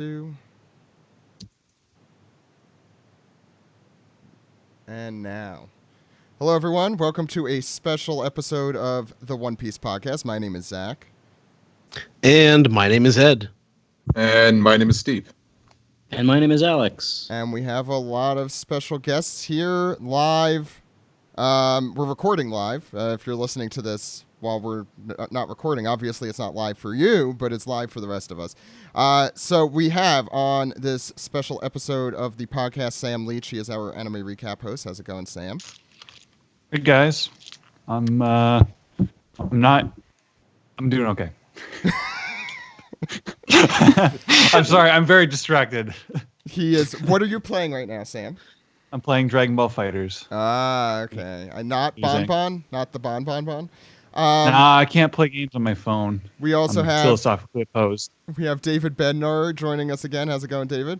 2. And now. Hello, everyone. Welcome to a special episode of the One Piece podcast. My name is Zach. And my name is Ed. And my name is Steve. And my name is Alex. And we have a lot of special guests here live. We're recording live. If you're listening to this while we're not recording, obviously it's not live for you, but it's live for the rest of us. So we have on this special episode of the podcast Sam Leach. He is our anime recap host. How's it going, Sam? Hey guys, I'm doing okay. I'm sorry, I'm very distracted. He is. What are you playing right now, Sam? I'm playing Dragon Ball FighterZ. Ah, okay. Not Bon, not the Bon. Nah, I can't play games on my phone. We also I'm have philosophically opposed. We have David Bednar joining us again. How's it going, David?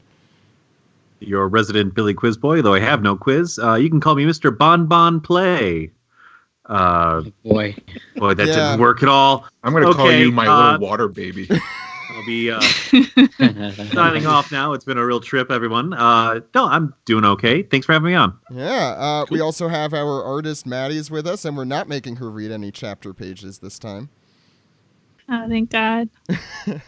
Your resident Billy Quiz boy, though I have no quiz. You can call me Mr. Bon Play. Boy, that didn't work at all. I'm going to call you my little water baby. I'll be signing off now. It's been a real trip, everyone. No, I'm doing okay. Thanks for having me on. Yeah. We also have our artist Maddie's with us, and we're not making her read any chapter pages this time. Oh, thank God.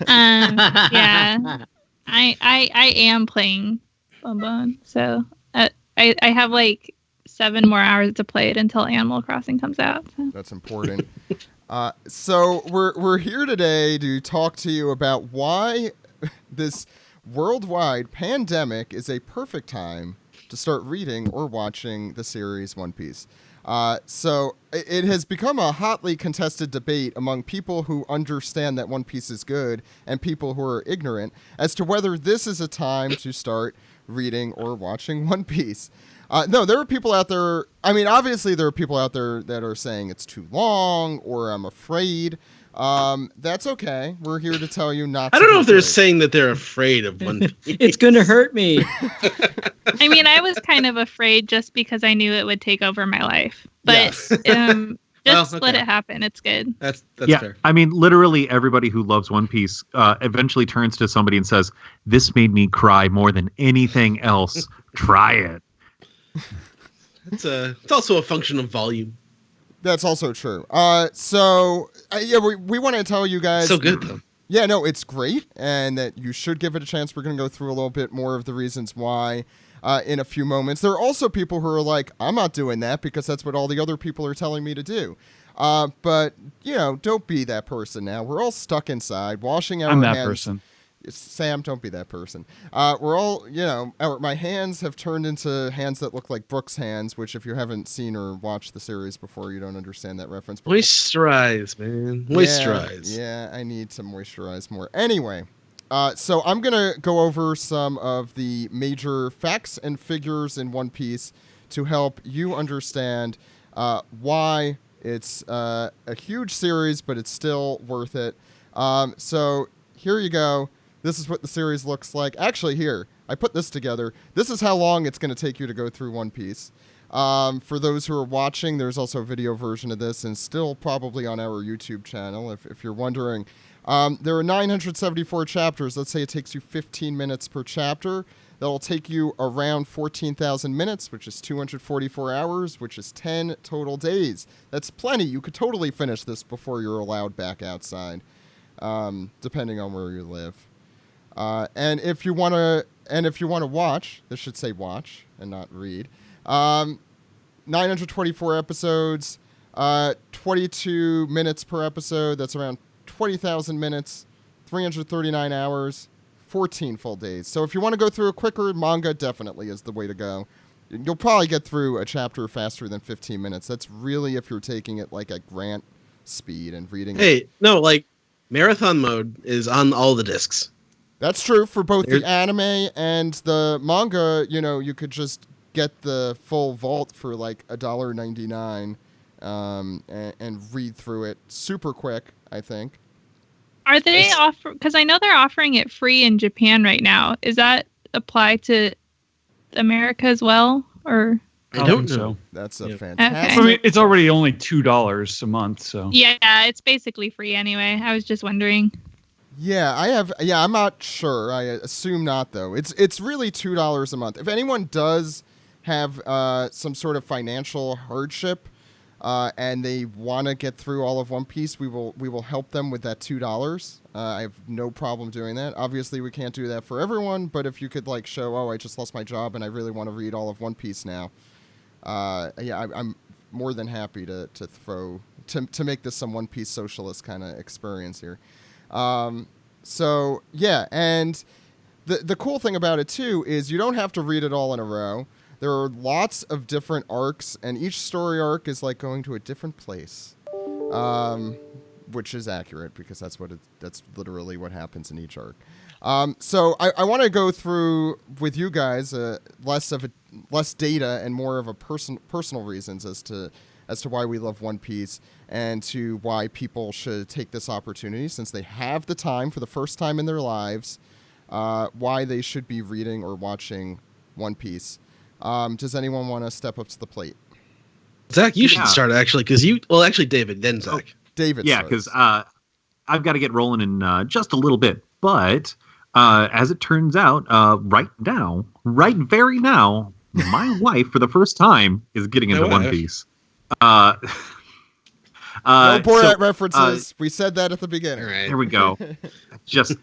Yeah. I am playing Bon, so I have like 7 more hours to play it until Animal Crossing comes out. So. That's important. So we're here today to talk to you about why this worldwide pandemic is a perfect time to start reading or watching the series One Piece. So it has become a hotly contested debate among people who understand that One Piece is good and people who are ignorant as to whether this is a time to start reading or watching One Piece. No, there are people out there. I mean, obviously there are people out there that are saying it's too long or I'm afraid. That's okay. We're here to tell you not to. I don't know if they're afraid. saying that they're afraid of One Piece. it's going to hurt me. I mean, I was kind of afraid just because I knew it would take over my life. But Yes. just Well, let okay. it happen. It's good. That's Yeah, fair. I mean, literally everybody who loves One Piece eventually turns to somebody and says, "This made me cry more than anything else. Try it." It's also a function of volume. That's also true. We want to tell you guys. So good though. Yeah, no, it's great, and that you should give it a chance. We're going to go through a little bit more of the reasons why in a few moments. There are also people who are like, I'm not doing that because that's what all the other people are telling me to do. But, don't be that person now. We're all stuck inside, washing our hands. I'm that person. Sam, don't be that person. We're all, my hands have turned into hands that look like Brooks' hands, which if you haven't seen or watched the series before, you don't understand that reference. But Moisturize, man. Moisturize. Yeah, I need to moisturize more. Anyway, so I'm going to go over some of the major facts and figures in One Piece to help you understand why it's a huge series, but it's still worth it. So here you go. This is what the series looks like. Actually, here, I put this together. This is how long it's going to take you to go through One Piece. For those who are watching, there's also a video version of this and still probably on our YouTube channel, if you're wondering. There are 974 chapters. Let's say it takes you 15 minutes per chapter. That'll take you around 14,000 minutes, which is 244 hours, which is 10 total days. That's plenty. You could totally finish this before you're allowed back outside, depending on where you live. And if you want to watch, this should say watch and not read. 924 episodes, 22 minutes per episode. That's around 20,000 minutes, 339 hours, 14 full days. So if you want to go through a quicker, manga definitely is the way to go. You'll probably get through a chapter faster than 15 minutes. That's really if you're taking it like at Grant speed and reading. Hey, no, like marathon mode is on all the discs. That's true for both the anime and the manga. You could just get the full vault for like $1.99 and read through it super quick, I think. Are they because I know they're offering it free in Japan right now. Is that apply to America as well, or? I don't think know. That's a Okay. fantastic. I mean, it's already only $2 a month, so. Yeah, it's basically free anyway. I was just wondering. Yeah, I have. Yeah, I'm not sure. I assume not, though. It's really $2 a month. If anyone does have some sort of financial hardship and they want to get through all of One Piece, we will help them with that $2. I have no problem doing that. Obviously, we can't do that for everyone, but if you could like show, oh, I just lost my job and I really want to read all of One Piece now, I'm more than happy to make this some One Piece socialist kind of experience here. So yeah, and the cool thing about it too is you don't have to read it all in a row. There are lots of different arcs, and each story arc is like going to a different place, which is accurate because that's literally what happens in each arc. So I want to go through with you guys less data and more of a personal reasons as to why we love One Piece and to why people should take this opportunity since they have the time for the first time in their lives, why they should be reading or watching One Piece. Does anyone want to step up to the plate? Zach, you should start actually, because actually David, then Zach. David. Yeah, because I've got to get rolling in just a little bit, but as it turns out, right very now, my wife for the first time is getting into One Piece. No Borat references. We said that at the beginning. Right. There we go. Just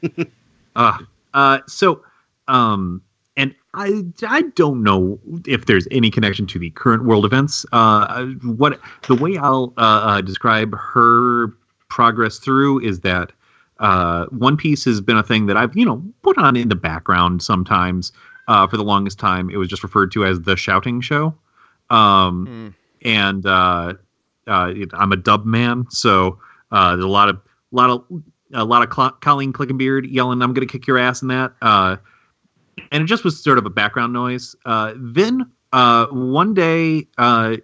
and I don't know if there's any connection to the current world events. The way I'll describe her progress through is that One Piece has been a thing that I've put on in the background sometimes. For the longest time, it was just referred to as the shouting show. And I'm a dub man, so there's a lot of Colleen Clickenbeard yelling, "I'm gonna kick your ass" in that, and it just was sort of a background noise. Then one day, I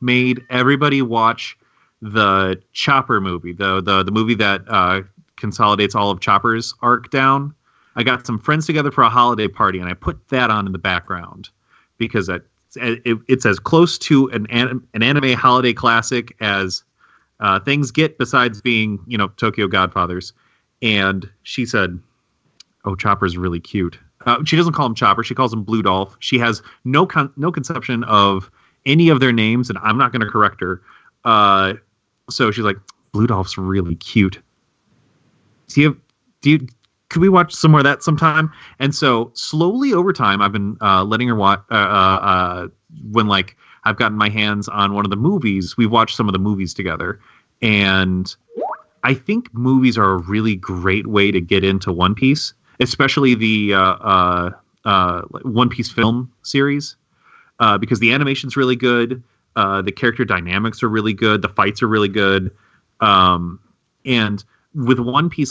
made everybody watch the Chopper movie, the movie that consolidates all of Chopper's arc down. I got some friends together for a holiday party, and I put that on in the background because it's as close to an anime holiday classic as things get, besides being, Tokyo Godfathers. And she said, "Oh, Chopper's really cute." She doesn't call him Chopper; she calls him Blue Dolph. She has no conception of any of their names, and I'm not going to correct her. So she's like, "Blue Dolph's really cute." Could we watch some more of that sometime? And so slowly over time, I've been letting her watch. When I've gotten my hands on one of the movies, we've watched some of the movies together, and I think movies are a really great way to get into One Piece, especially the One Piece film series, because the animation's really good, the character dynamics are really good, the fights are really good, and with One Piece,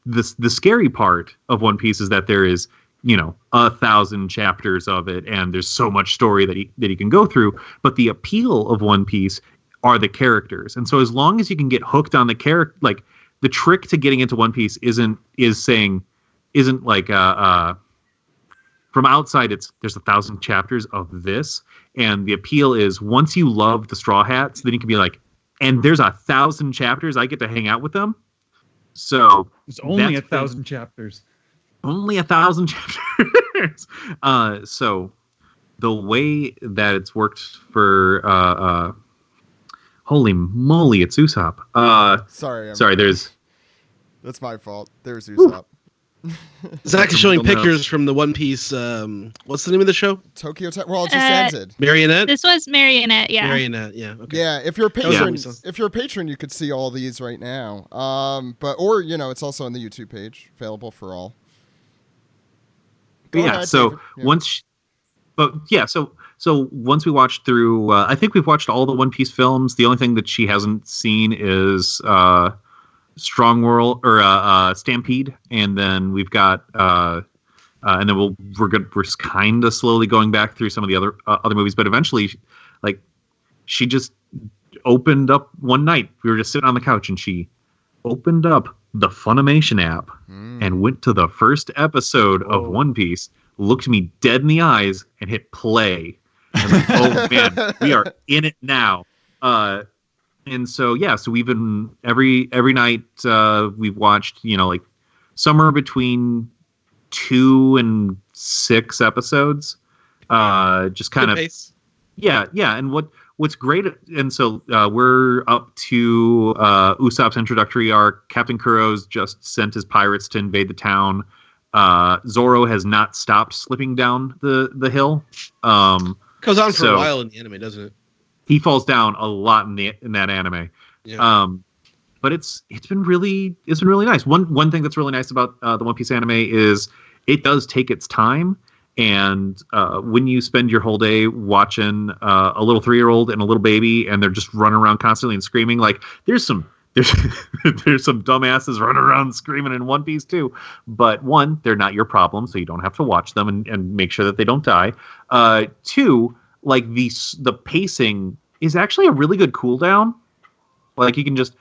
the scary part of One Piece is that there is, 1,000 chapters of it, and there's so much story that he can go through. But the appeal of One Piece are the characters, and so as long as you can get hooked on the character, the trick to getting into One Piece isn't from outside. There's 1,000 chapters of this, and the appeal is once you love the Straw Hats, then you can be like, and there's 1,000 chapters. I get to hang out with them. So it's only 1,000 chapters. Only 1,000 chapters. So the way that it's worked for holy moly, it's Usopp. Sorry. That's my fault. There's Usopp. Zach is showing pictures from the One Piece. What's the name of the show? Well, it just ended. Marionette. This was Marionette. Yeah. Marionette. Yeah. Okay. Yeah. If you're a patron, you could see all these right now. It's also on the YouTube page, available for all. So once we watched through, I think we've watched all the One Piece films. The only thing that she hasn't seen is Strong World or Stampede, and then we've got and then we're kind of slowly going back through some of the other movies, but eventually, she just opened up one night. We were just sitting on the couch, and she opened up the Funimation app and went to the first episode of One Piece, looked me dead in the eyes, and hit play. And oh man, we are in it now. And so so we've been every night we've watched, like somewhere between 2 and 6 episodes. Just kind of yeah. And what's great, and so we're up to Usopp's introductory arc. Captain Kuro's just sent his pirates to invade the town. Zoro has not stopped slipping down the hill. Goes on for a while in the anime, doesn't it? He falls down a lot in that anime. Yeah. But it's been really nice. One thing that's really nice about the One Piece anime is it does take its time. And when you spend your whole day watching a little 3-year-old and a little baby, and they're just running around constantly and screaming, like there's some dumbasses running around screaming in One Piece too. But 1, they're not your problem, so you don't have to watch them and make sure that they don't die. 2, like the pacing is actually a really good cooldown. Like you can just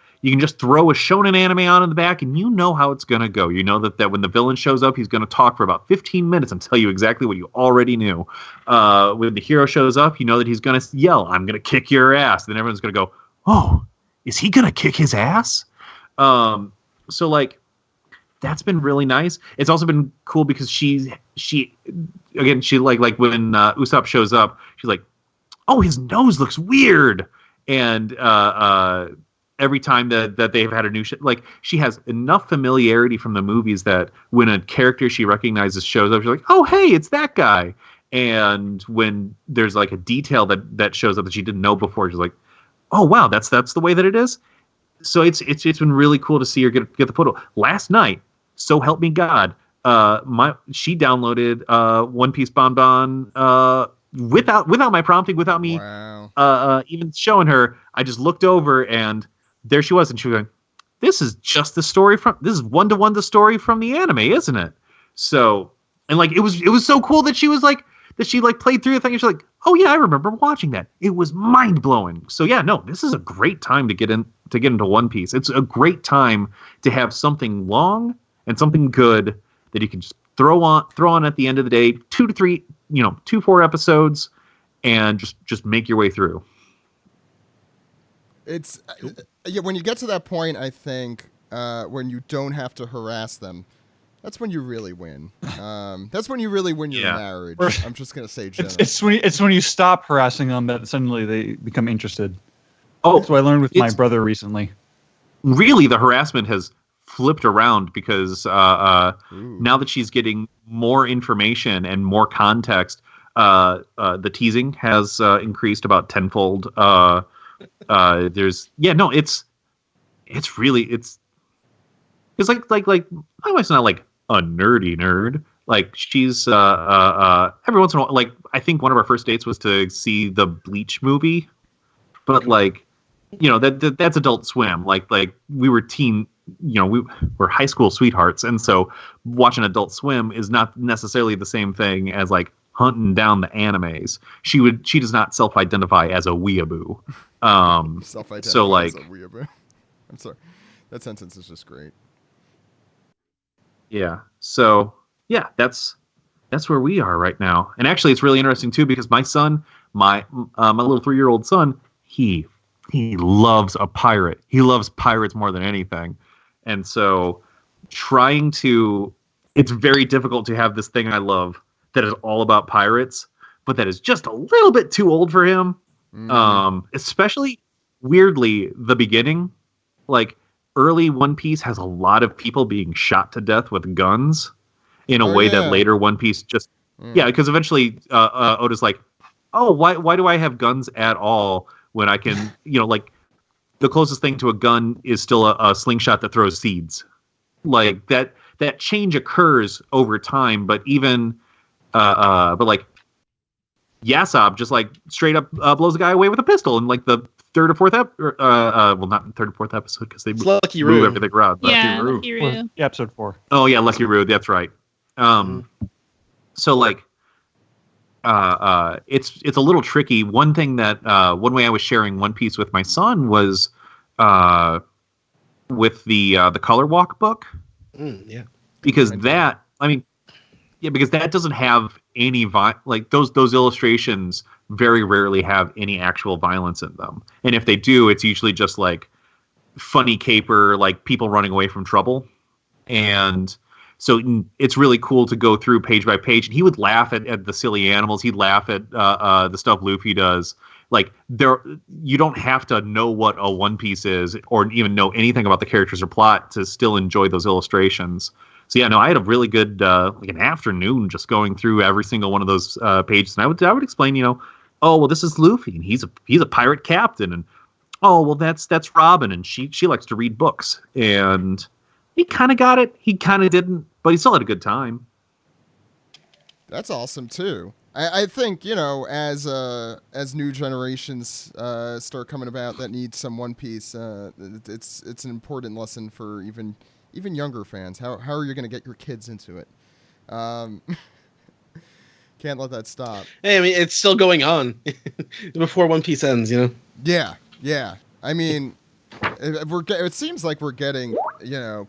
throw a shonen anime on in the back, and you know how it's gonna go. You know that when the villain shows up, he's gonna talk for about 15 minutes and tell you exactly what you already knew. When the hero shows up, you know that he's gonna yell, "I'm gonna kick your ass." Then everyone's gonna go, "Oh, is he gonna kick his ass?" So like that's been really nice. It's also been cool because she like when Usopp shows up, she's like, "Oh, his nose looks weird," and every time that they've had a new like she has enough familiarity from the movies that when a character she recognizes shows up, she's like, "Oh, hey, it's that guy." And when there's like a detail that shows up that she didn't know before, she's like, "Oh, wow, that's the way that it is." So it's been really cool to see her get the photo. Last night, so help me God, she downloaded One Piece Bonbon without my prompting, without me even showing her. I just looked over and there she was, and she was going, "This is just this is 1-to-1 the story from the anime, isn't it?" So, and like it was so cool that she played through the thing, and she's like, "Oh yeah, I remember watching that. It was mind blowing." So yeah, no, this is a great time to get into One Piece. It's a great time to have something long and something good that you can just throw on at the end of the day, 2 to 3, 2-4 episodes, and just make your way through. It's when you get to that point, I think when you don't have to harass them, that's when you really win. That's when you really win your marriage. I'm just gonna say, it's when you stop harassing them that suddenly they become interested. Oh, that's what I learned with my brother recently. Really, the harassment has flipped around because now that she's getting more information and more context, the teasing has increased about tenfold. It's like my wife's not like a nerdy nerd. Like she's every once in a while, like I think one of our first dates was to see the Bleach movie, but like that's Adult Swim. Like we were we were high school sweethearts, and so watching Adult Swim is not necessarily the same thing as like hunting down the animes. She does not self-identify as a weeaboo. So like, as a weeaboo. I'm sorry, that sentence is just great. Yeah. So yeah, that's where we are right now. And actually, it's really interesting too because my son, my little 3-year-old son, he loves a pirate. He loves pirates more than anything. And so it's very difficult to have this thing I love that is all about pirates, but that is just a little bit too old for him. Especially weirdly, the beginning, like early One Piece has a lot of people being shot to death with guns in a way that later One Piece just, because eventually Oda's like, "Oh, why do I have guns at all when I can, like the closest thing to a gun is still a slingshot that throws seeds." Like that change occurs over time, but even, but like Yasob just like straight up blows a guy away with a pistol in like the third or fourth not the third or fourth episode because they Lucky move Roo. everything around. Yeah, Lucky Roo. Well, episode 4. Oh yeah, Lucky Roo. That's right. So like, it's a little tricky. One thing that one way I was sharing One Piece with my son was with the Color Walk book. Because that, because that doesn't have any like those illustrations very rarely have any actual violence in them. And if they do, it's usually just like funny caper, like people running away from trouble. And so it's really cool to go through page by page. And he would laugh at the silly animals. He'd laugh at the stuff Luffy does. Like you don't have to know what a One Piece is or even know anything about the characters or plot to still enjoy those illustrations. So yeah, no, I had a really good like an afternoon just going through every single one of those pages, and I would explain, oh well, this is Luffy, and he's a pirate captain, and oh well, that's Robin, and she likes to read books, and he kind of got it, he kind of didn't, but he still had a good time. That's awesome too. I think as new generations start coming about that need some One Piece, it's an important lesson for even younger fans. How are you going to get your kids into it? Can't let that stop. Hey, I mean, it's still going on before One Piece ends, Yeah. I mean, it seems like we're getting,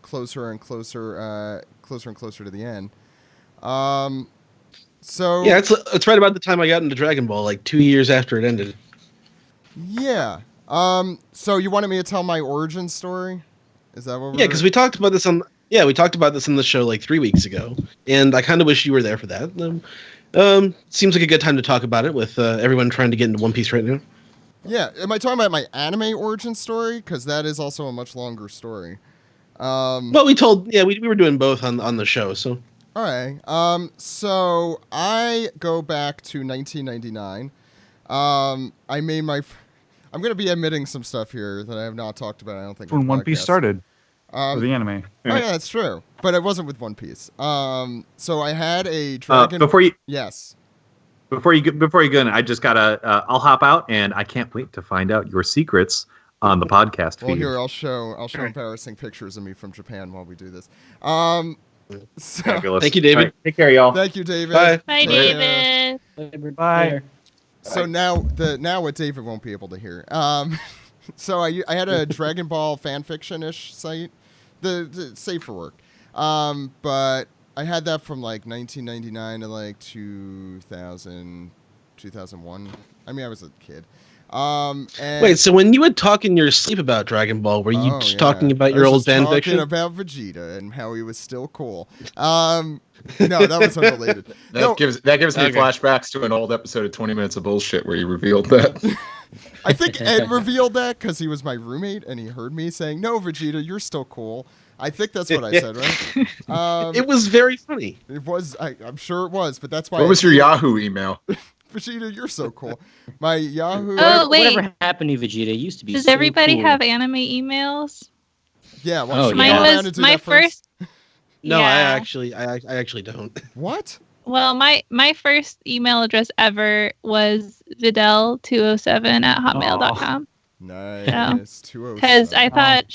closer and closer to the end. So yeah, it's right about the time I got into Dragon Ball, like 2 years after it ended. Yeah. So you wanted me to tell my origin story? Is that what? Yeah, because we talked about this on the show like 3 weeks ago, and I kind of wish you were there for that. Seems like a good time to talk about it with everyone trying to get into One Piece right now. Yeah, am I talking about my anime origin story? Because that is also a much longer story. Well, we were doing both on the show, so. All right. So I go back to 1999. I made my. I'm going to be admitting some stuff here that I have not talked about. I don't think when One Piece started. For the anime. Oh yeah, that's true. But it wasn't with One Piece. So I had a dragon. Yes. Before you go in, I just gotta. I'll hop out, and I can't wait to find out your secrets on the podcast feed. Well, here I'll show embarrassing pictures of me from Japan while we do this. So, thank you, David. Right, take care, y'all. Thank you, David. Bye. Bye, David. Bye. So now what David won't be able to hear. So I had a Dragon Ball fanfiction-ish site, the safe for work. But I had that from like 1999 to like 2000, 2001. I mean, I was a kid. And wait, so when you would talk in your sleep about Dragon Ball, were you just talking about your old fan fiction? Talking about Vegeta and how he was still cool. No, that was unrelated. That gives me flashbacks to an old episode of 20 Minutes of Bullshit where you revealed that. I think Ed revealed that because he was my roommate and he heard me saying, "No, Vegeta, you're still cool." I think that's what I said, right? It was very funny. It was. I'm sure it was, but that's why. What was your Yahoo email? Vegeta, you're so cool. My Yahoo. Oh, wait. Whatever happened to Vegeta? It used to be. Does so everybody cool. have anime emails? Yeah. Well, Oh, Mine yeah. was my first. No, Yeah. I actually don't. What? Well, my first email address ever was videl207@hotmail.com. Nice. 207. Because I thought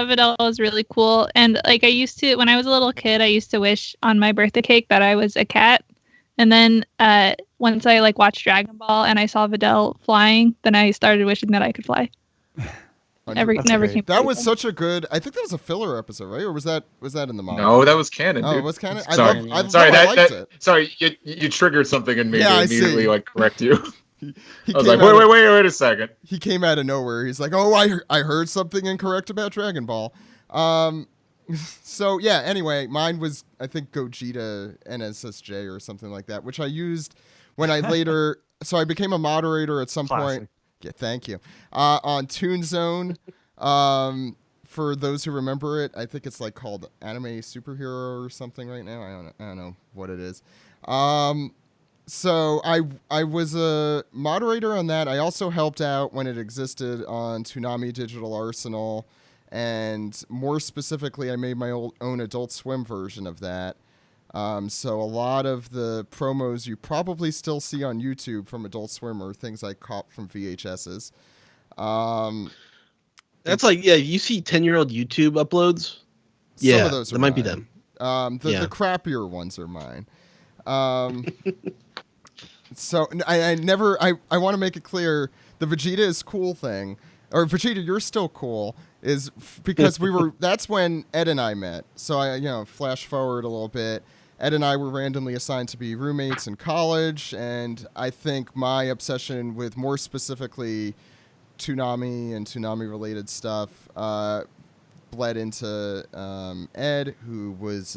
Videl was really cool, and like I used to when I was a little kid, I used to wish on my birthday cake that I was a cat. And then once I like watched Dragon Ball and I saw Videl flying, then I started wishing that I could fly. Never came. That was such a good. I think that was a filler episode, right? Or was that in the manga? No, that was canon. Oh, dude. it was canon. Sorry, I liked it. Sorry, you triggered something in me Yeah, to I immediately see. correct you. He I was came like, out wait a second. He came out of nowhere. He's like, "Oh, I heard something incorrect about Dragon Ball." So yeah. Anyway, mine was I think Gogeta NSSJ or something like that, which I used when I later. So I became a moderator at some point. Yeah, thank you. On Toon Zone. For those who remember it, I think it's like called Anime Superhero or something right now. I don't know what it is. So I was a moderator on that. I also helped out when it existed on Toonami Digital Arsenal, and more specifically, I made my own Adult Swim version of that. So a lot of the promos you probably still see on YouTube from Adult Swim are things I caught from VHSs. That's like, yeah, you see 10-year-old YouTube uploads? Yeah, some of those are that might be mine. them. The crappier ones are mine. So I want to make it clear the Vegeta is cool thing, or Vegeta, you're still cool, is because that's when Ed and I met. So I, flash forward a little bit. Ed and I were randomly assigned to be roommates in college, and I think my obsession with more specifically Toonami and Toonami-related stuff bled into Ed, who was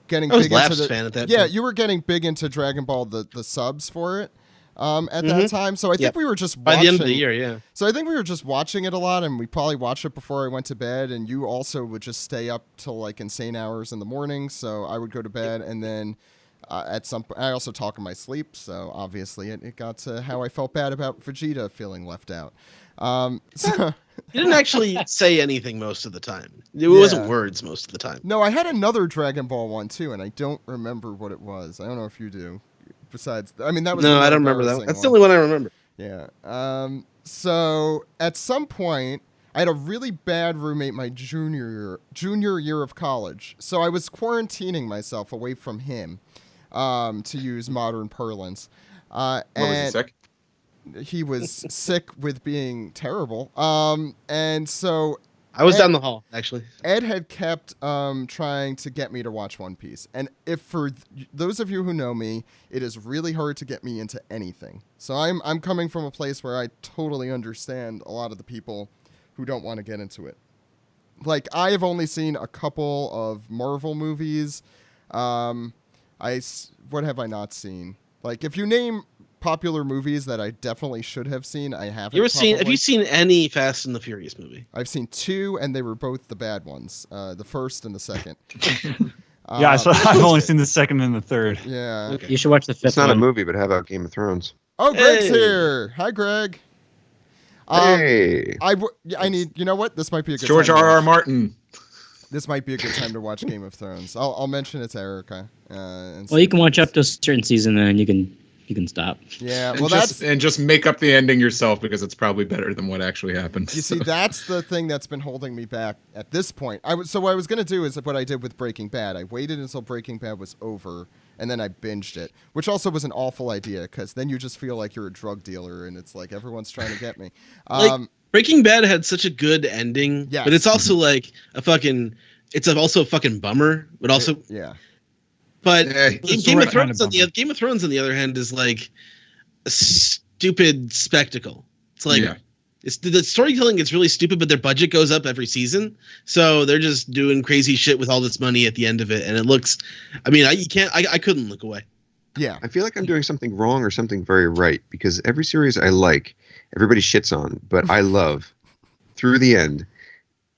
getting I was big into Lap's fan at that yeah, point. you were getting big into Dragon Ball, the subs for it at that time. So I think Yep. we were just By watching. the end of the year, yeah. So I think we were just watching it a lot, and we probably watched it before I went to bed. And you also would just stay up till like insane hours in the morning. So I would go to bed, and then at some point, I also talk in my sleep. So obviously, it got to how I felt bad about Vegeta feeling left out. So You didn't actually say anything most of the time. It wasn't words most of the time. no, I had another Dragon Ball one too, and I don't remember what it was. I don't know if you do. Besides, I mean, that was No, the I more don't remember that one. embarrassing That's the only one I remember. Yeah. So at some point, I had a really bad roommate my junior year of college. So I was quarantining myself away from him, to use modern parlance. What was he And sick? he was sick with being terrible. And so I was Ed- down the hall, actually. Ed had kept trying to get me to watch One Piece. And if for those of you who know me, it is really hard to get me into anything. So I'm coming from a place where I totally understand a lot of the people who don't want to get into it. Like, I have only seen a couple of Marvel movies. What have I not seen? Like, if you name popular movies that I definitely should have seen, I haven't. Have you seen any Fast and the Furious movie? I've seen 2, and they were both the bad ones. The first and the second. Yeah, so I've only seen the second and the third. Yeah. Okay. You should watch the fifth It's not one. a movie, but how about Game of Thrones? Oh, Greg's Hey. here. Hi, Greg. Hey, I need. You know what? This might be a good. George time to R.R. watch- Martin. This might be a good time to watch Game of Thrones. I'll mention it to Erica. And Well, you can watch up to a certain season, and then you can stop. Yeah. And Well, just make up the ending yourself because it's probably better than what actually happened. You see, that's the thing that's been holding me back at this point. So what I was going to do is what I did with Breaking Bad. I waited until Breaking Bad was over, and then I binged it, which also was an awful idea because then you just feel like you're a drug dealer, and it's like everyone's trying to get me. Like, Breaking Bad had such a good ending, Yes. but it's also like a fucking. It's also a fucking bummer, but also. Yeah. But Yeah, it's Game the of right kind Thrones of on the bummer. Game of Thrones on the other hand is like a stupid spectacle. It's like Yeah. it's the storytelling gets really stupid, but their budget goes up every season, so they're just doing crazy shit with all this money at the end of it, and it looks. I mean, I couldn't look away. Yeah. I feel like I'm doing something wrong or something very right because every series I like, everybody shits on, but I love through the end,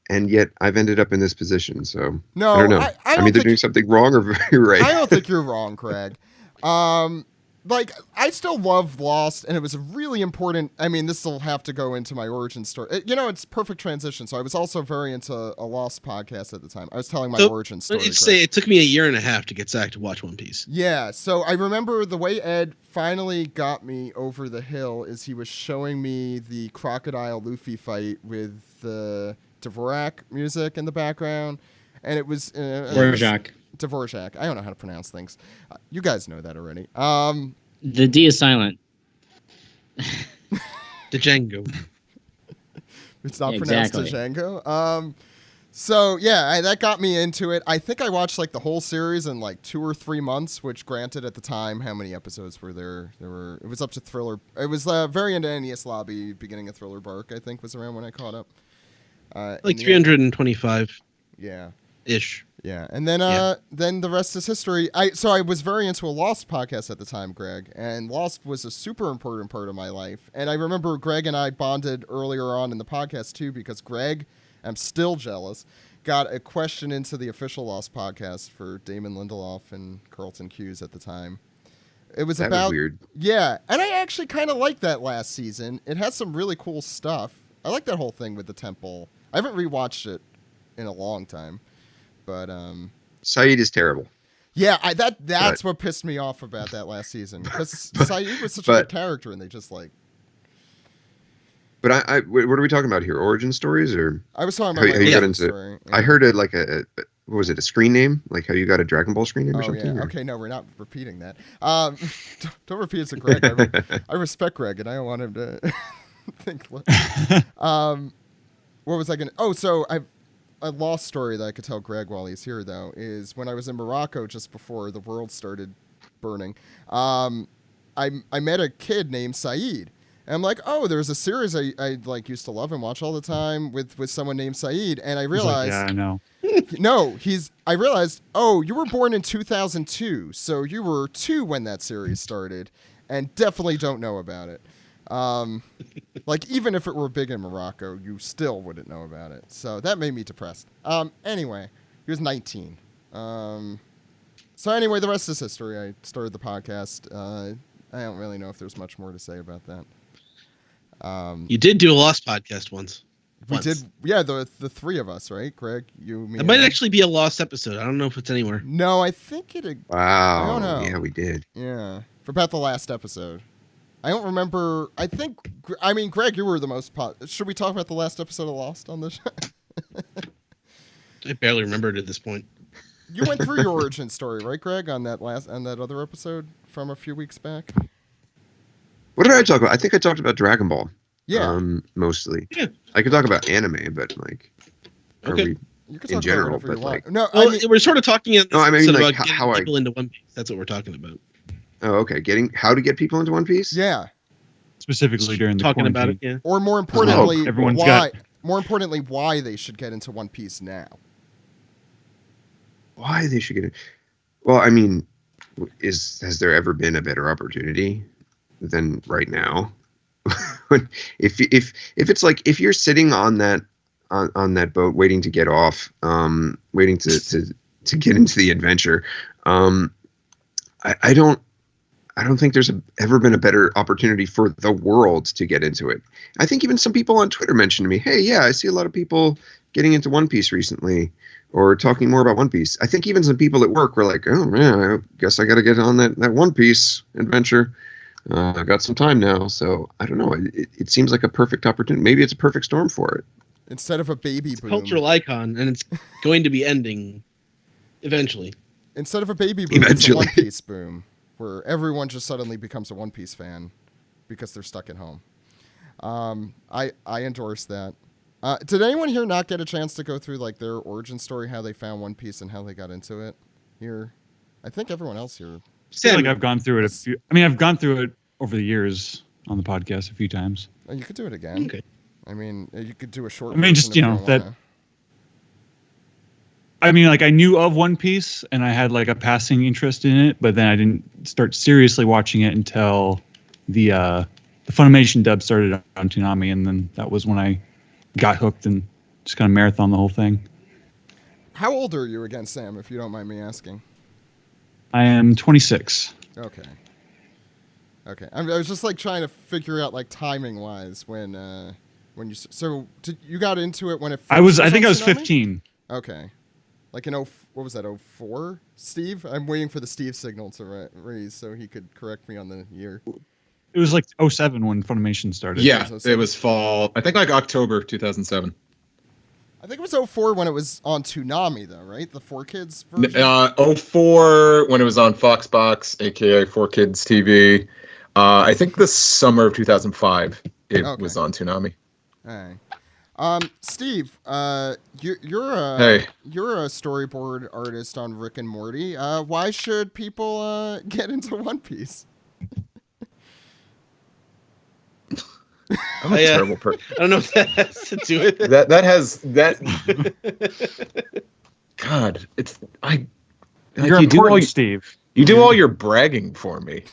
and yet I've ended up in this position. So No, I don't know. I I'm don't either think doing something wrong or very right. I don't think you're wrong, Craig. Like, I still love Lost, and it was a really important. I mean, this will have to go into my origin story. It's perfect transition. So I was also very into a Lost podcast at the time. I was telling my So, origin Let story. me just Craig. say, it took me a year and a half to get Zach to watch One Piece. Yeah, so I remember the way Ed finally got me over the hill is he was showing me the Crocodile Luffy fight with the Dvorak music in the background, and it was Dvorak. Dvorak. I don't know how to pronounce things. You guys know that already. The D is silent. Django. It's not Yeah, pronounced exactly. Django. So yeah, that got me into it. I think I watched like the whole series in like 2 or 3 months, which granted at the time, how many episodes were there? It was up to Thriller. It was very into NES Lobby, beginning of Thriller Bark, I think was around when I caught up. Like 325 Yeah. ish. Yeah, and then Yeah. then the rest is history. So I was very into a Lost podcast at the time, Greg, and Lost was a super important part of my life. And I remember Greg and I bonded earlier on in the podcast too, because Greg, I'm still jealous, got a question into the official Lost podcast for Damon Lindelof and Carlton Cuse at the time. It was That about was weird. yeah, and I actually kind of liked that last season. It has some really cool stuff. I like that whole thing with the temple. I haven't rewatched it in a long time. But Saeed is terrible. yeah, that's what pissed me off about that last season because Saeed was such a good character, and they just like. But what are we talking about here? Origin stories, or I was talking how, about how my you got origin into? story. I heard it like a what was it? A screen name? Like how you got a Dragon Ball screen name or Oh something? yeah. or- Okay, no, we're not repeating that. Don't repeat it to Greg. I respect Greg, and I don't want him to think. What was I gonna? Oh, so a lost story that I could tell Greg while he's here, though, is when I was in Morocco just before the world started burning. I met a kid named Saeed. And I'm like, oh, there's a series I like used to love and watch all the time with someone named Saeed, and I realized, yeah, I know. no, I realized, oh, you were born in 2002, so you were 2 when that series started, and definitely don't know about it. Like, even if it were big in Morocco, you still wouldn't know about it. So that made me depressed. Anyway, he was 19. So anyway, the rest is history. I started the podcast. I don't really know if there's much more to say about that. You did do a Lost podcast once. We did, yeah, the 3 of us, right? Greg, you, me. It might actually be a Lost episode. I don't know if it's anywhere. No, I think it. Wow. I don't know. Yeah, we did. Yeah, for about the last episode. I don't remember. I mean, Greg, you were the most. Should we talk about the last episode of Lost on this show? I barely remember it at this point. You went through your origin story, right, Greg, on that other episode from a few weeks back? What did I talk about? I think I talked about Dragon Ball. Yeah. Mostly. Yeah. I could talk about anime, but like, Okay. You can in talk general, about whatever but you want. like- No, Well, I mean, we're sort of talking in No, I mean, about like, getting how I- people into One Piece. That's what we're talking about. oh, okay. How to get people into One Piece? yeah. Specifically during the Talking about quarantine. it, yeah. Or more importantly, everyone's why? got- More importantly, why they should get into One Piece now. Why they should get it? Well, I mean, has there ever been a better opportunity than right now? if it's like if you're sitting on that boat waiting to get off, waiting to get into the adventure, I don't think there's ever been a better opportunity for the world to get into it. I think even some people on Twitter mentioned to me, hey, yeah, I see a lot of people getting into One Piece recently or talking more about One Piece. I think even some people at work were like, oh, man, I guess I got to get on that One Piece adventure. I got some time now. So I don't know. It seems like a perfect opportunity. Maybe it's a perfect storm for it. Instead of a baby It's a boom. cultural icon, and it's going to be ending eventually. Instead of a baby boom, it's a Eventually. One Piece boom, where everyone just suddenly becomes a One Piece fan because they're stuck at home. I endorse that. Did anyone here not get a chance to go through like their origin story, how they found One Piece and how they got into it? Here, I think everyone else here. I feel Sam, like I've gone through it a few. I mean, I've gone through it over the years on the podcast a few times. Oh, you could do it again. Okay. I mean, you could do a short. I mean, version just, you if know, don't that- wanna. I mean, like I knew of One Piece and I had like a passing interest in it, but then I didn't start seriously watching it until the Funimation dub started on Toonami, and then that was when I got hooked and just kind of marathon the whole thing. How old are you again, Sam? If you don't mind me asking. I am 26. Okay. I was just like trying to figure out like timing wise when you you got into it when it. I First think I on was Tsunami? 15. Okay. Like in what was that, 04? Steve? I'm waiting for the Steve signal to raise so he could correct me on the year. It was like 07 when Funimation started. Yeah, it was fall. I think like October 2007. I think it was 04 when it was on Toonami though, right? The 4Kids version? 04 when it was on Foxbox, aka 4Kids TV. I think the summer of 2005 it Okay. was on Toonami. All right. Steve, you're a storyboard artist on Rick and Morty. Why should people get into One Piece? I'm a terrible person. I don't know if that has to do with it. That has that. God, it's I. like, You're you do important, all, Steve. you do all your bragging for me,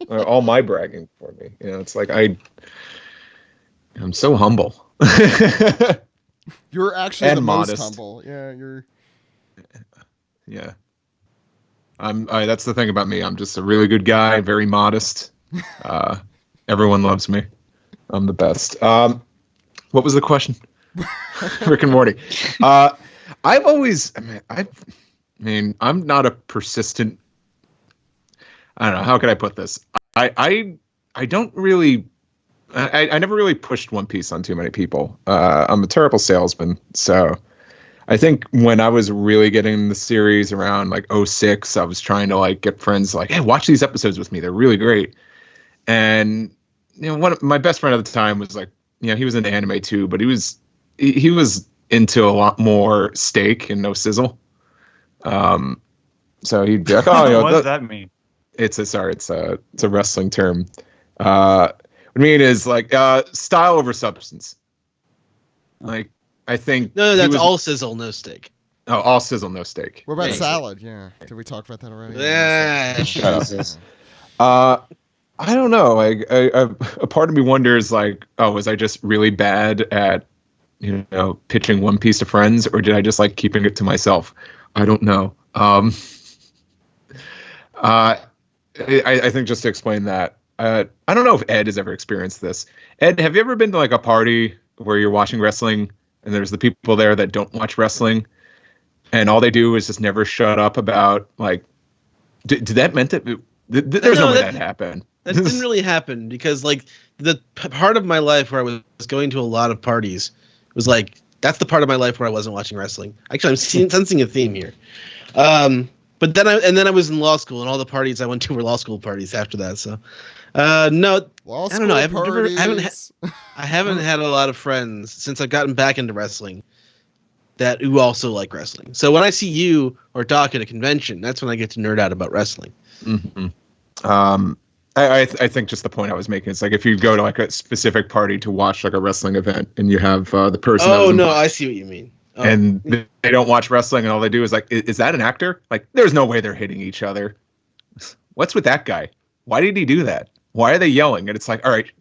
or all my bragging for me. You know, it's like I'm so humble. You're actually And the modest. most humble. Yeah, you're. Yeah. That's the thing about me. I'm just a really good guy, very modest. Everyone loves me. I'm the best. What was the question? Rick and Morty. I've always, I'm not a persistent. I don't know. How could I put this? I don't really. I never really pushed One Piece on too many people. I'm a terrible salesman, so I think when I was really getting the series around like 06, I was trying to like get friends like, hey, watch these episodes with me. They're really great. And my best friend at the time was like, he was into anime too, but he was into a lot more steak and no sizzle. So he'd be like, "Oh, you know, what does that mean?" it's a wrestling term. What I mean is like style over substance. Like I think No, that's all sizzle, no steak. Oh, all sizzle, no steak. What about Yeah. salad? Yeah. Did we talk about that already? Yeah. Shut up. I don't know. Like, a part of me wonders, like, oh, was I just really bad at, pitching One Piece to friends, or did I just like keeping it to myself? I don't know. I think just to explain that, I don't know if Ed has ever experienced this. Ed, have you ever been to like a party where you're watching wrestling and there's the people there that don't watch wrestling, and all they do is just never shut up about like, did that meant that? There's no way that happened. That didn't really happen because like the part of my life where I was going to a lot of parties was like that's the part of my life where I wasn't watching wrestling. Actually, I'm sensing a theme here. But then I was in law school, and all the parties I went to were law school parties after that. So no, Law I don't know. parties. I haven't had a lot of friends since I've gotten back into wrestling who also like wrestling. So when I see you or Doc at a convention, that's when I get to nerd out about wrestling. Mm-hmm. I think just the point I was making is like if you go to like a specific party to watch like a wrestling event and you have the person. Oh no, I see what you mean. Oh. And they don't watch wrestling and all they do is like, is that an actor? Like, there's no way they're hitting each other. What's with that guy? Why did he do that? Why are they yelling? And it's like, all right,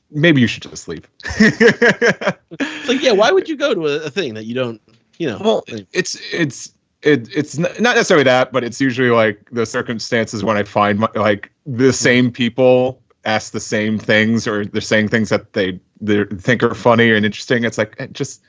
maybe you should just leave. It's like, yeah, why would you go to a thing that you don't, Well, it's not necessarily that, but it's usually like the circumstances when I find like the same people ask the same things or they're saying things that they think are funny and interesting. It's like just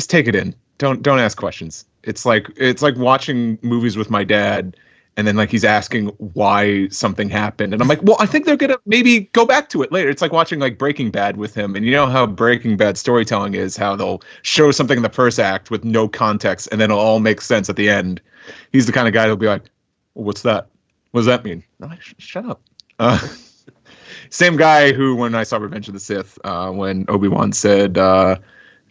take it in. Don't ask questions. It's like watching movies with my dad, and then like he's asking why something happened, and I'm like, well, I think they're gonna maybe go back to it later. It's like watching like Breaking Bad with him, and you know how Breaking Bad storytelling is, how they'll show something in the first act with no context, and then it'll all make sense at the end. He's the kind of guy who'll be like, well, what's that? What does that mean? I'm like, shut up. Same guy who, when I saw Revenge of the Sith, when Obi-Wan said that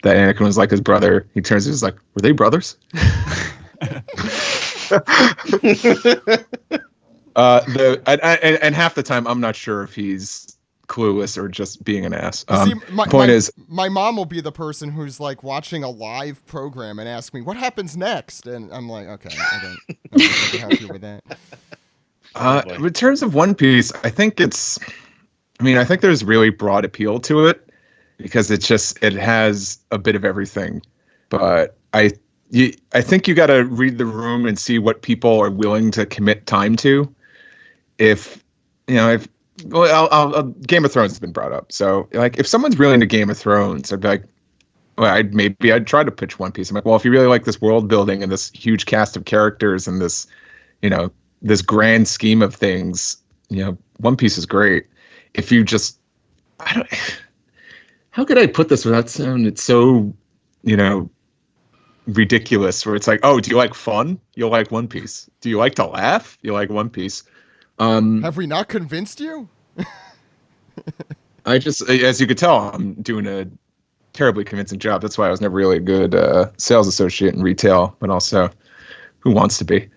Anakin was like his brother, he turns and he's like, were they brothers? And half the time I'm not sure if he's clueless or just being an ass. My mom will be the person who's like watching a live program and ask me what happens next, and I'm like, okay, I don't help you with that. In terms of One Piece, I think there's really broad appeal to it because it has a bit of everything, but I think you got to read the room and see what people are willing to commit time to. Game of Thrones has been brought up. So like, if someone's really into Game of Thrones, I'd be like, well, I'd try to pitch One Piece. I'm like, well, if you really like this world building and this huge cast of characters and this, this grand scheme of things, One Piece is great. If you just, how could I put this without sounding so, ridiculous, where it's like, oh, do you like fun? You'll like One Piece. Do you like to laugh? You like One Piece. Have we not convinced you? I just, as you could tell, I'm doing a terribly convincing job. That's why I was never really a good sales associate in retail, but also who wants to be?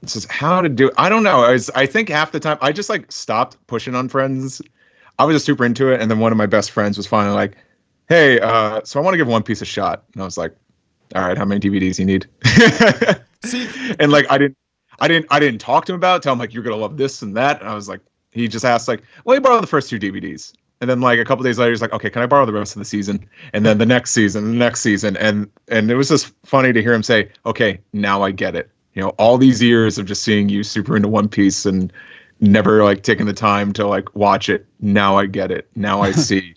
It's just how to do it. I don't know. I think half the time I just like stopped pushing on friends. I was just super into it, and then one of my best friends was finally like, hey, so I want to give One Piece a shot. And I was like, all right, how many DVDs you need? See, and like I didn't talk to him about it, tell him like you're gonna love this and that. And I was like, he just asked like, well, you borrow the first 2 DVDs. And then like a couple days later, he's like, okay, can I borrow the rest of the season? And then the next season, and it was just funny to hear him say, okay, now I get it. All these years of just seeing you super into One Piece and never like taking the time to like watch it. Now I get it. Now I see.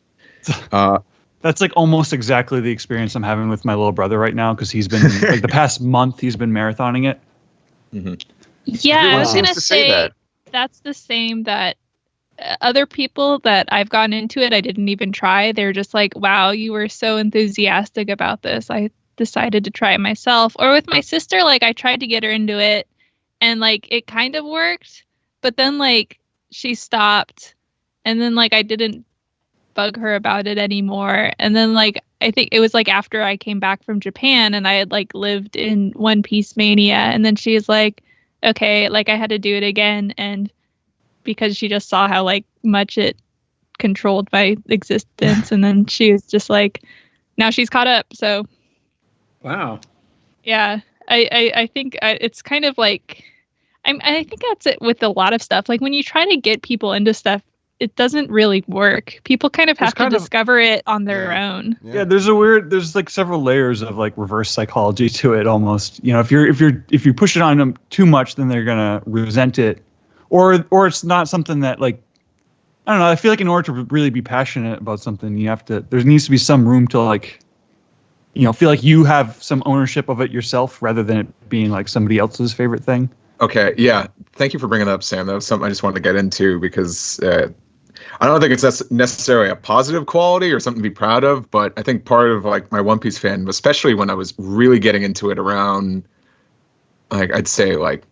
That's like almost exactly the experience I'm having with my little brother right now, because he's been like the past month he's been marathoning it. Mm-hmm. Yeah, I was gonna say that's the same that other people that I've gotten into it, I didn't even try. They're just like, wow, you were so enthusiastic about this. I decided to try it myself. Or with my sister, like I tried to get her into it and like it kind of worked, but then like she stopped, and then like I didn't bug her about it anymore. And then like I think it was like after I came back from Japan and I had like lived in One Piece mania, and then she was like, okay, like I had to do it again, and because she just saw how like much it controlled my existence, and then she was just like, now she's caught up. So Wow. yeah, I think it's kind of like I think that's it with a lot of stuff. Like when you try to get people into stuff, it doesn't really work. People kind of have to discover it on their own. Yeah, there's like several layers of like reverse psychology to it almost. You know, if you push it on them too much, then they're gonna resent it, or it's not something that like, I don't know. I feel like in order to really be passionate about something, there needs to be some room to like, you know, feel like you have some ownership of it yourself rather than it being like somebody else's favorite thing. Okay, yeah. Thank you for bringing that up, Sam. That was something I just wanted to get into because I don't think it's necessarily a positive quality or something to be proud of, but I think part of like my One Piece fan, especially when I was really getting into it around, like I'd say like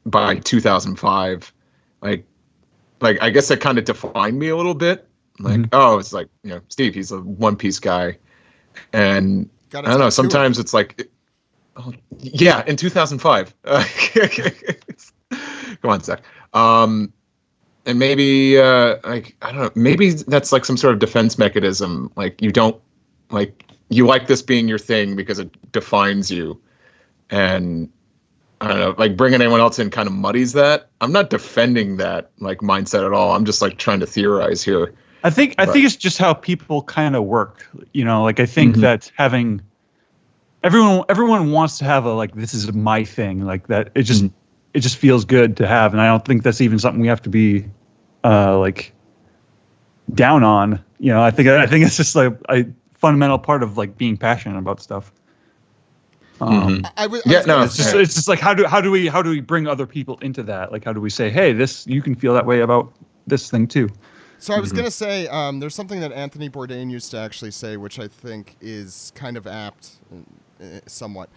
by 2005, like I guess that kind of defined me a little bit. Like, oh, it's like, you know, Steve, he's a One Piece guy, and I don't know. Sometimes it's like. Oh, yeah, in 2005. Go on, Zach. And maybe, like, I don't know, maybe that's like some sort of defense mechanism. Like, you don't, like, you like this being your thing because it defines you. And, I don't know, like, bringing anyone else in kind of muddies that. I'm not defending that, like, mindset at all. I'm just, like, trying to theorize here. I think it's just how people kind of work. You know, like, I think that having... Everyone wants to have a like, this is my thing, like that. It just feels good to have, and I don't think that's even something we have to be like down on. You know, I think it's just like a fundamental part of like being passionate about stuff. It's just like how do we bring other people into that? Like how do we say, hey, you can feel that way about this thing too. So I was going to say, there's something that Anthony Bourdain used to actually say, which I think is kind of apt, somewhat.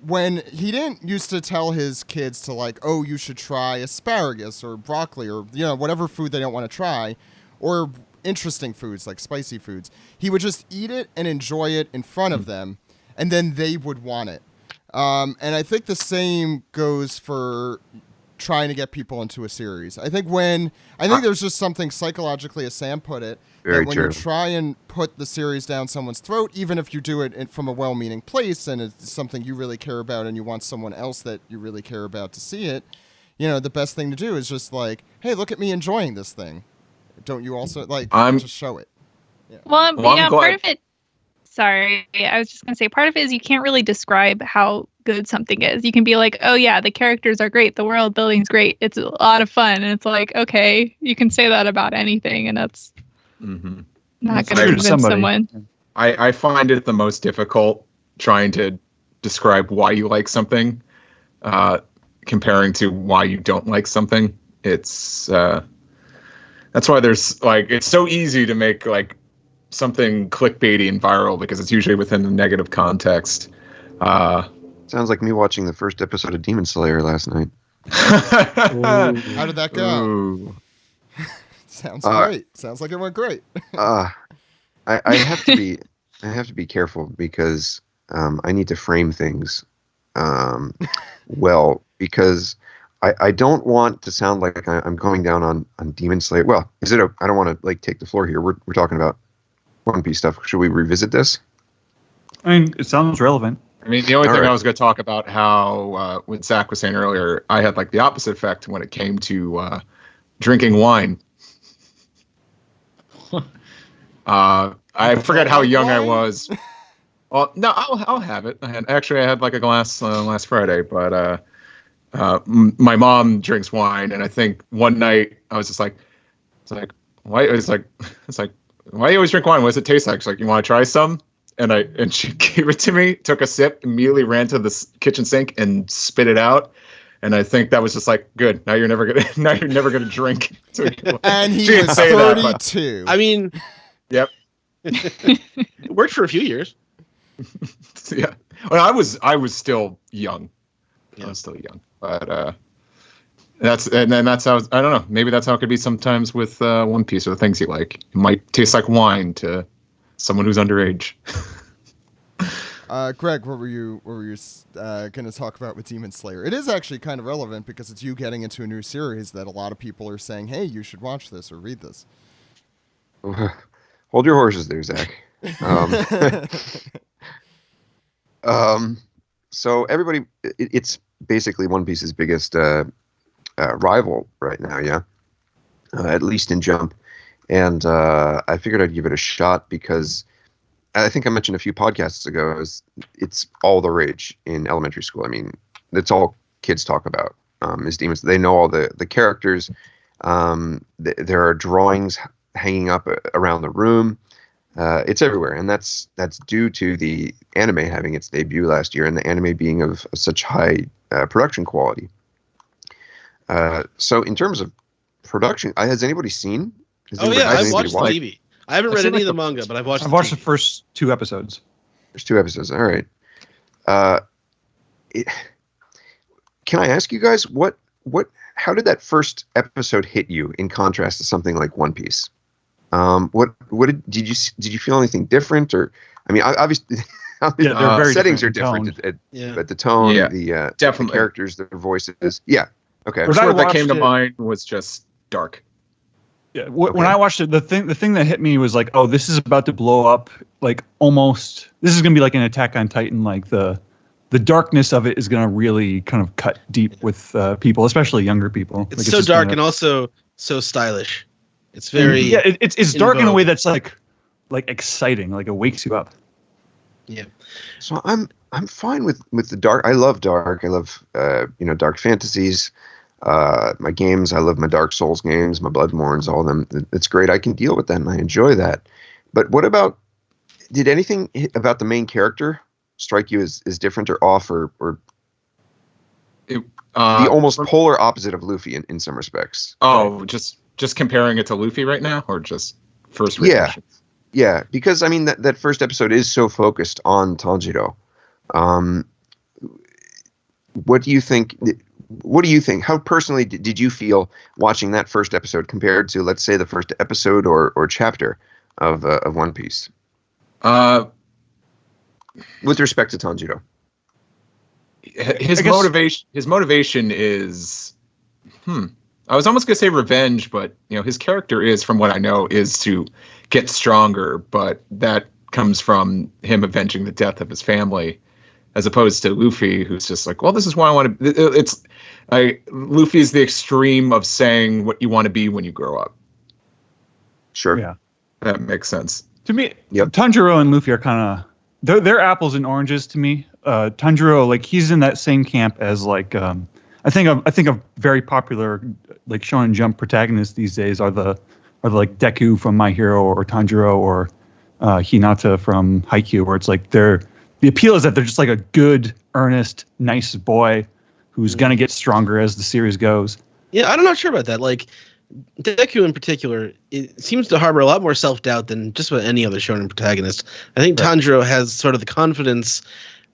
When he didn't used to tell his kids to like, oh, you should try asparagus or broccoli or, you know, whatever food they don't want to try, or interesting foods like spicy foods. He would just eat it and enjoy it in front of them, and then they would want it. And I think the same goes for trying to get people into a series. I think there's just something psychologically, as Sam put it, that when you try and put the series down someone's throat, even if you do it from a well-meaning place and it's something you really care about and you want someone else that you really care about to see it, you know, the best thing to do is just like, hey, look at me enjoying this thing. Don't you also like just show it? Yeah. Well, part of it. Sorry, I was just gonna say part of it is you can't really describe how good something is. You can be like, oh yeah, the characters are great, the world building's great, it's a lot of fun, and it's like, okay, you can say that about anything, and that's not gonna convince someone. I find it the most difficult trying to describe why you like something, comparing to why you don't like something. It's that's why there's like, it's so easy to make like something clickbaity and viral because it's usually within the negative context. Sounds like me watching the first episode of Demon Slayer last night. How did that go? Ooh. Sounds great. Sounds like it went great. I have to be careful because I need to frame things well, because I don't want to sound like I'm going down on Demon Slayer. Well, I don't want to like take the floor here. We're talking about One Piece stuff. Should we revisit this? I mean, it sounds relevant. I mean, the only thing I was going to talk about how, what Zach was saying earlier, I had like the opposite effect when it came to drinking wine. I forget how young I was. Well, no, I'll have it. I had like a glass last Friday, but my mom drinks wine, and I think one night I was just like, why? It's like, why do you always drink wine? What does it taste like? She's like, you want to try some? And she gave it to me, took a sip, immediately ran to the kitchen sink and spit it out. And I think that was just like, good. Now you're never gonna drink. And he was 32. I mean, yep. It worked for a few years. Yeah. Well, I was still young. Yeah. I was still young, but And then that's how, I don't know, maybe that's how it could be sometimes with One Piece or the things you like. It might taste like wine to someone who's underage. Greg, what were you going to talk about with Demon Slayer? It is actually kind of relevant because it's you getting into a new series that a lot of people are saying, hey, you should watch this or read this. Hold your horses there, Zach. So everybody, it's basically One Piece's biggest rival right now, yeah? At least in Jump. And I figured I'd give it a shot because I think I mentioned a few podcasts ago, it's all the rage in elementary school. I mean, that's all kids talk about is demons. They know all the characters. There are drawings hanging up around the room. It's everywhere, and that's due to the anime having its debut last year, and the anime being of such high production quality. So in terms of production, has anybody seen? I've watched the TV. I haven't read any of the manga, but I've watched the first 2 episodes. There's 2 episodes. All right. Can I ask you guys how did that first episode hit you in contrast to something like One Piece? Did you feel anything different, or I mean, obviously, the settings are different, but the tone, the characters, their voices, okay. The word that came to mind was just dark. Yeah, when I watched it, the thing that hit me was like, oh, this is about to blow up. Like almost, this is gonna be like an Attack on Titan. Like the darkness of it is gonna really kind of cut deep with people, especially younger people. It's so dark and also so stylish. It's very it's dark in a way that's like exciting, like it wakes you up. Yeah. So I'm fine with the dark. I love dark. I love dark fantasies. My games, I love my Dark Souls games, my Bloodborns, all of them. It's great. I can deal with that and I enjoy that. But what about, did anything about the main character strike you as different or off or the almost polar opposite of Luffy in some respects? Oh, just comparing it to Luffy right now, or just first reactions? Yeah, because I mean that first episode is so focused on Tanjiro. What do you think? How personally did you feel watching that first episode compared to, let's say, the first episode or chapter of One Piece? With respect to Tanjiro, his motivation is, I was almost gonna say revenge, but his character is, from what I know, is to get stronger, but that comes from him avenging the death of his family, as opposed to Luffy, who's just like, well, this is why I want to. Luffy is the extreme of saying what you want to be when you grow up. Sure. Yeah, that makes sense to me. Yep. Tanjiro and Luffy are kind of they're apples and oranges to me. Tanjiro, like, he's in that same camp as like I think a very popular like Shonen Jump protagonists these days are the like Deku from My Hero, or Tanjiro, or Hinata from Haikyuu, where it's like the appeal is that they're just like a good, earnest, nice boy who's gonna get stronger as the series goes. Yeah, I'm not sure about that. Like Deku in particular, it seems to harbor a lot more self-doubt than just about any other shonen protagonist. I think Tanjiro has sort of the confidence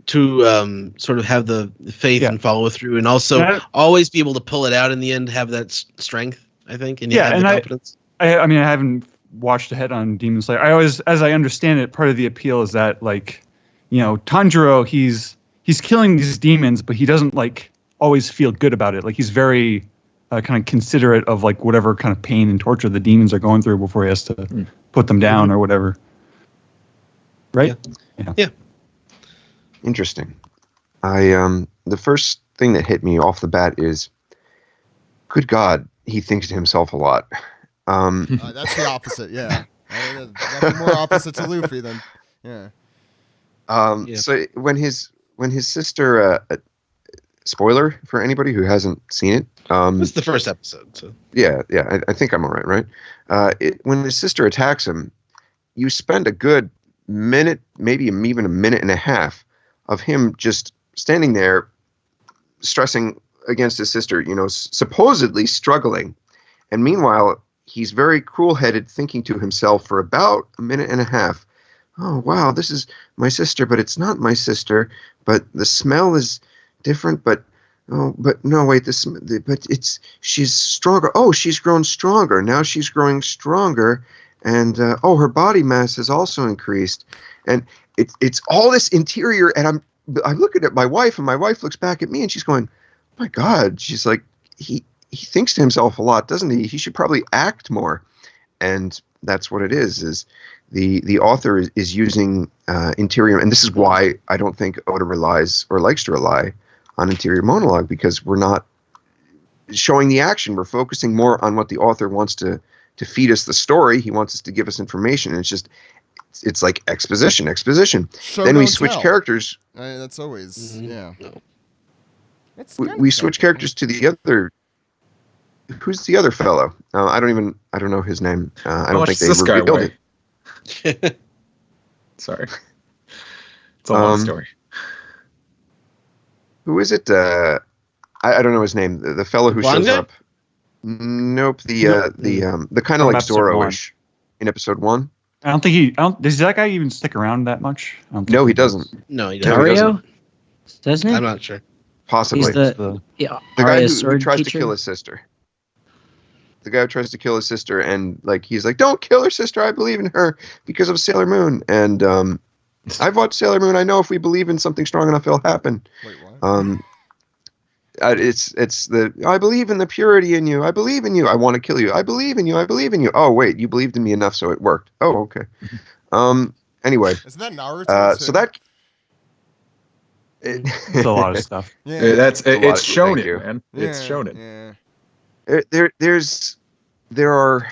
to sort of have the faith and follow through, and also always be able to pull it out in the end, have that strength, I think, and have the confidence. I mean, I haven't watched ahead on Demon Slayer. As I understand it, part of the appeal is that, like, Tanjiro, he's killing these demons, but he doesn't like always feel good about it. Like, he's very kind of considerate of like whatever kind of pain and torture the demons are going through before he has to put them down or whatever. Right? Yeah. Interesting. The first thing that hit me off the bat is, good God, he thinks to himself a lot. That's the opposite, yeah. Nothing more opposite to Luffy than, yeah. So when his sister, spoiler for anybody who hasn't seen it. It's the first episode, so. Yeah, I think I'm all right? When his sister attacks him, you spend a good minute, maybe even a minute and a half, of him just standing there, stressing against his sister, supposedly struggling. And meanwhile, he's very cruel-headed, thinking to himself for about a minute and a half, oh, wow, this is my sister, but it's not my sister. But the smell is different. But Oh, but no, wait. But she's stronger. Oh, she's grown stronger. Now she's growing stronger, and her body mass has also increased, and it's all this interior. And I'm looking at my wife, and my wife looks back at me, and she's going, "My God!" She's like, "He thinks to himself a lot, doesn't he? He should probably act more." And that's what it is. Is the author is using interior, and this is why I don't think Oda relies or likes to rely on interior monologue, because we're not showing the action. We're focusing more on what the author wants to feed us the story. He wants us to give us information. And it's like exposition. Show, Then we don't switch tell. characters. That's always yeah. No. It's We, kind we of switch simple. characters to the other. Who's the other fellow? I don't know his name. I How don't much think does they this guy revealed weigh? it. Sorry. It's a long Um, story. Who is it? I don't know his name. The fellow who shows Blonde guy? up. Nope. The kind From of like episode Zoro-ish in episode 1. Does that guy even stick around that much? I don't think No, he doesn't. No, he No, doesn't. he Dario? Is that his name? I'm not sure. Possibly. He's the The- The guy Arya's who sword tries teacher? to kill his sister. The guy who tries to kill his sister, and like he's like, "Don't kill her sister. I believe in her because of Sailor Moon." And I've watched Sailor Moon. I know if we believe in something strong enough, it'll happen. Wait, what? It's the I believe in the purity in you. I believe in you. I want to kill you. I believe in you. I believe in you. Oh wait, you believed in me enough, so it worked. Oh okay. Anyway, Isn't that Naruto? so too? that. It's a lot of stuff. Yeah. It's a lot it's of- shown thank it, you. man. Yeah, It's shown it. Yeah. There are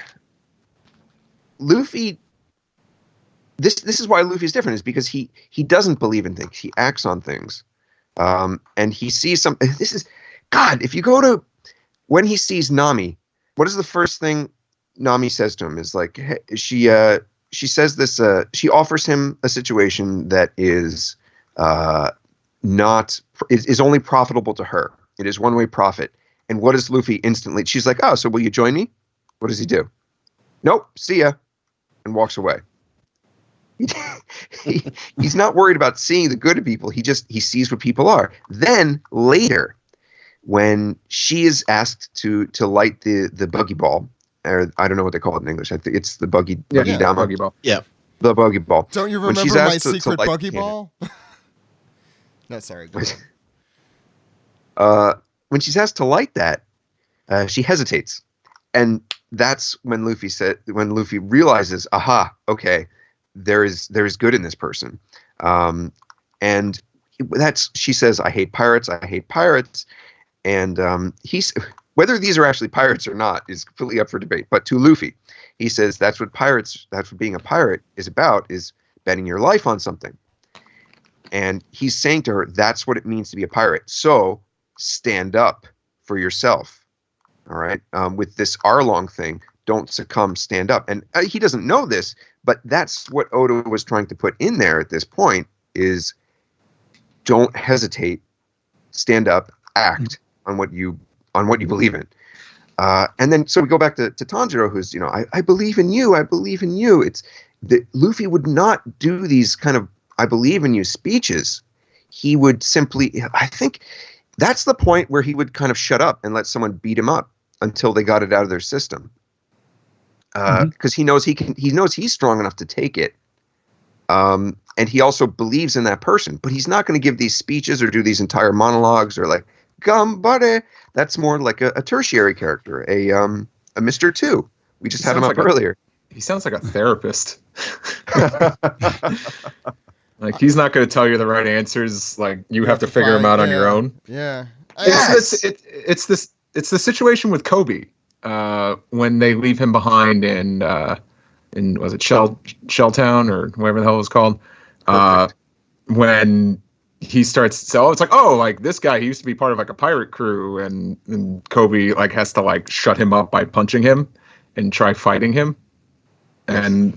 Luffy. This is why Luffy is different, is because he doesn't believe in things. He acts on things, and he sees some. This is God. If you go to when he sees Nami, what is the first thing Nami says to him? Is like hey, she says this. She offers him a situation that is is only profitable to her. It is one-way profit. And what does Luffy instantly? She's like, "Oh, so will you join me?" What does he do? Nope, see ya, and walks away. He's not worried about seeing the good of people. He sees what people are. Then later, when she is asked to light the buggy ball, or I don't know what they call it in English. I think it's the buggy dama. Buggy ball. The buggy ball. Don't you When she's remember my asked to secret light buggy the candle. ball? No, sorry. Go on. When she's asked to light that, she hesitates, and that's when When Luffy realizes, aha, okay, there is good in this person, and she says, "I hate pirates. I hate pirates," and he's whether these are actually pirates or not is completely up for debate. But to Luffy, he says that's what being a pirate is about, is betting your life on something. And he's saying to her, that's what it means to be a pirate. So stand up for yourself. All right. With this Arlong thing, don't succumb, stand up. And he doesn't know this, but that's what Oda was trying to put in there at this point is don't hesitate, stand up, act on what you believe in. And then, so we go back to Tanjiro, who's, I believe in you. I believe in you. It's that Luffy would not do these kind of I believe in you speeches. He would simply, I think that's the point where he would kind of shut up and let someone beat him up until they got it out of their system. Because he knows he's strong enough to take it. And he also believes in that person, but he's not going to give these speeches or do these entire monologues or like, Gambare. That's more like a tertiary character, a Mr. Two. We just had him up earlier. He sounds like a therapist. Like he's not going to tell you the right answers. Like you have to figure them out on your own. Yeah. It's the situation with Kobe when they leave him behind in was it Shelltown or whatever the hell it was called. When he starts it's like this guy, he used to be part of like a pirate crew, and Kobe like has to like shut him up by punching him and try fighting him, and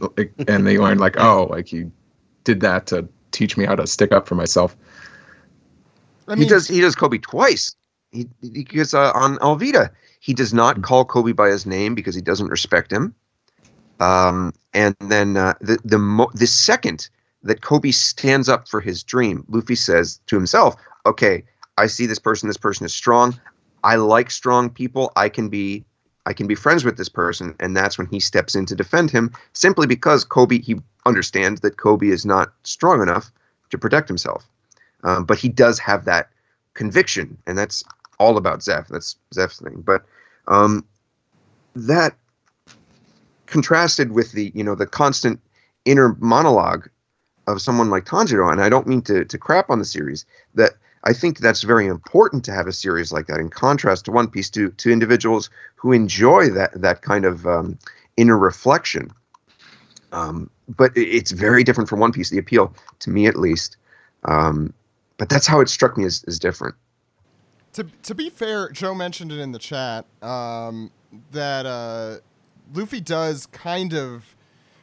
they learn like he did that to teach me how to stick up for myself. I mean, he does Kobe twice. Because on Alvida, he does not call Kobe by his name because he doesn't respect him. And then the second that Kobe stands up for his dream, Luffy says to himself, "Okay, I see this person is strong. I like strong people. I can be friends with this person, and that's when he steps in to defend him, simply because he understands that Kobe is not strong enough to protect himself. But he does have that conviction, and that's all about Zeph. That's Zeph's thing. But that contrasted with the constant inner monologue of someone like Tanjiro, and I don't mean to crap on the series, that I think that's very important to have a series like that in contrast to One Piece, to individuals who enjoy that kind of inner reflection. But it's very different from One Piece, the appeal, to me at least. But that's how it struck me as different. To be fair, Joe mentioned it in the chat that Luffy does kind of,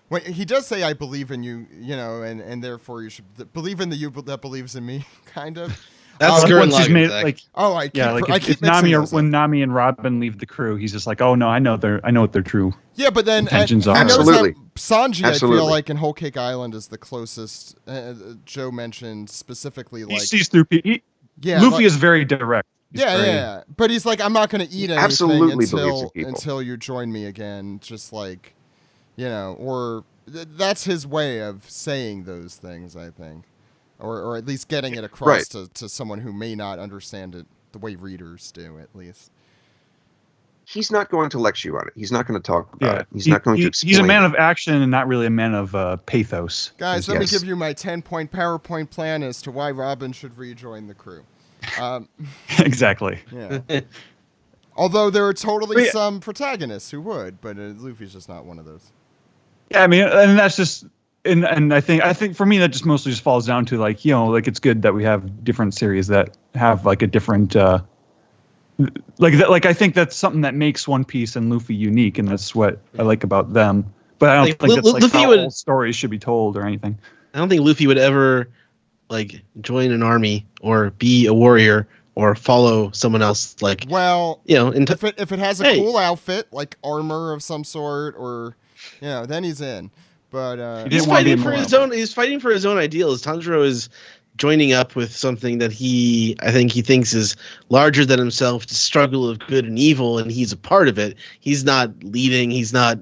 when he does say, "I believe in you," and therefore you should believe in the you that believes in me, kind of. That's Once he's Gurren made, Lagann. like, Oh, I keep if mixing Nami those up. when Nami and Robin leave the crew, he's just like, "Oh no, I know what their true Yeah, but then intentions I are." noticed Absolutely. that Sanji, I Absolutely. feel like in Whole Cake Island is the closest. Joe mentioned specifically, He like, sees through. yeah, Luffy like- is very direct. He's yeah, very- yeah. But he's like, I'm not going to eat anything absolutely believes in people. until you join me again. Just like, or that's his way of saying those things, I think, or at least getting it across to someone who may not understand it the way readers do, at least. He's not going to lecture you on it. He's not going to talk about Yeah, it. He's not going to explain He's a man it. of action and not really a man of pathos. Guys, let me Yes. give you my 10-point PowerPoint plan as to why Robin should rejoin the crew. Exactly. Yeah. Although there are totally But yeah. some protagonists who would, but Luffy's just not one of those. Yeah, I mean, and that's just, and I think for me that just mostly just falls down to like it's good that we have different series that have like a different, like I think that's something that makes One Piece and Luffy unique, and that's what I like about them. But I don't Like, think that's like Luffy how would- all stories should be told or anything. I don't think Luffy would ever like join an army or be a warrior or follow someone else. Like, Well, into if it has a Hey. cool outfit, like armor of some sort, or then he's in. But He he's didn't wanna be fighting for in his Moab. own. He's fighting for his own ideals. Tanjiro is joining up with something that I think he thinks is larger than himself. The struggle of good and evil, and he's a part of it. He's not leading. He's not.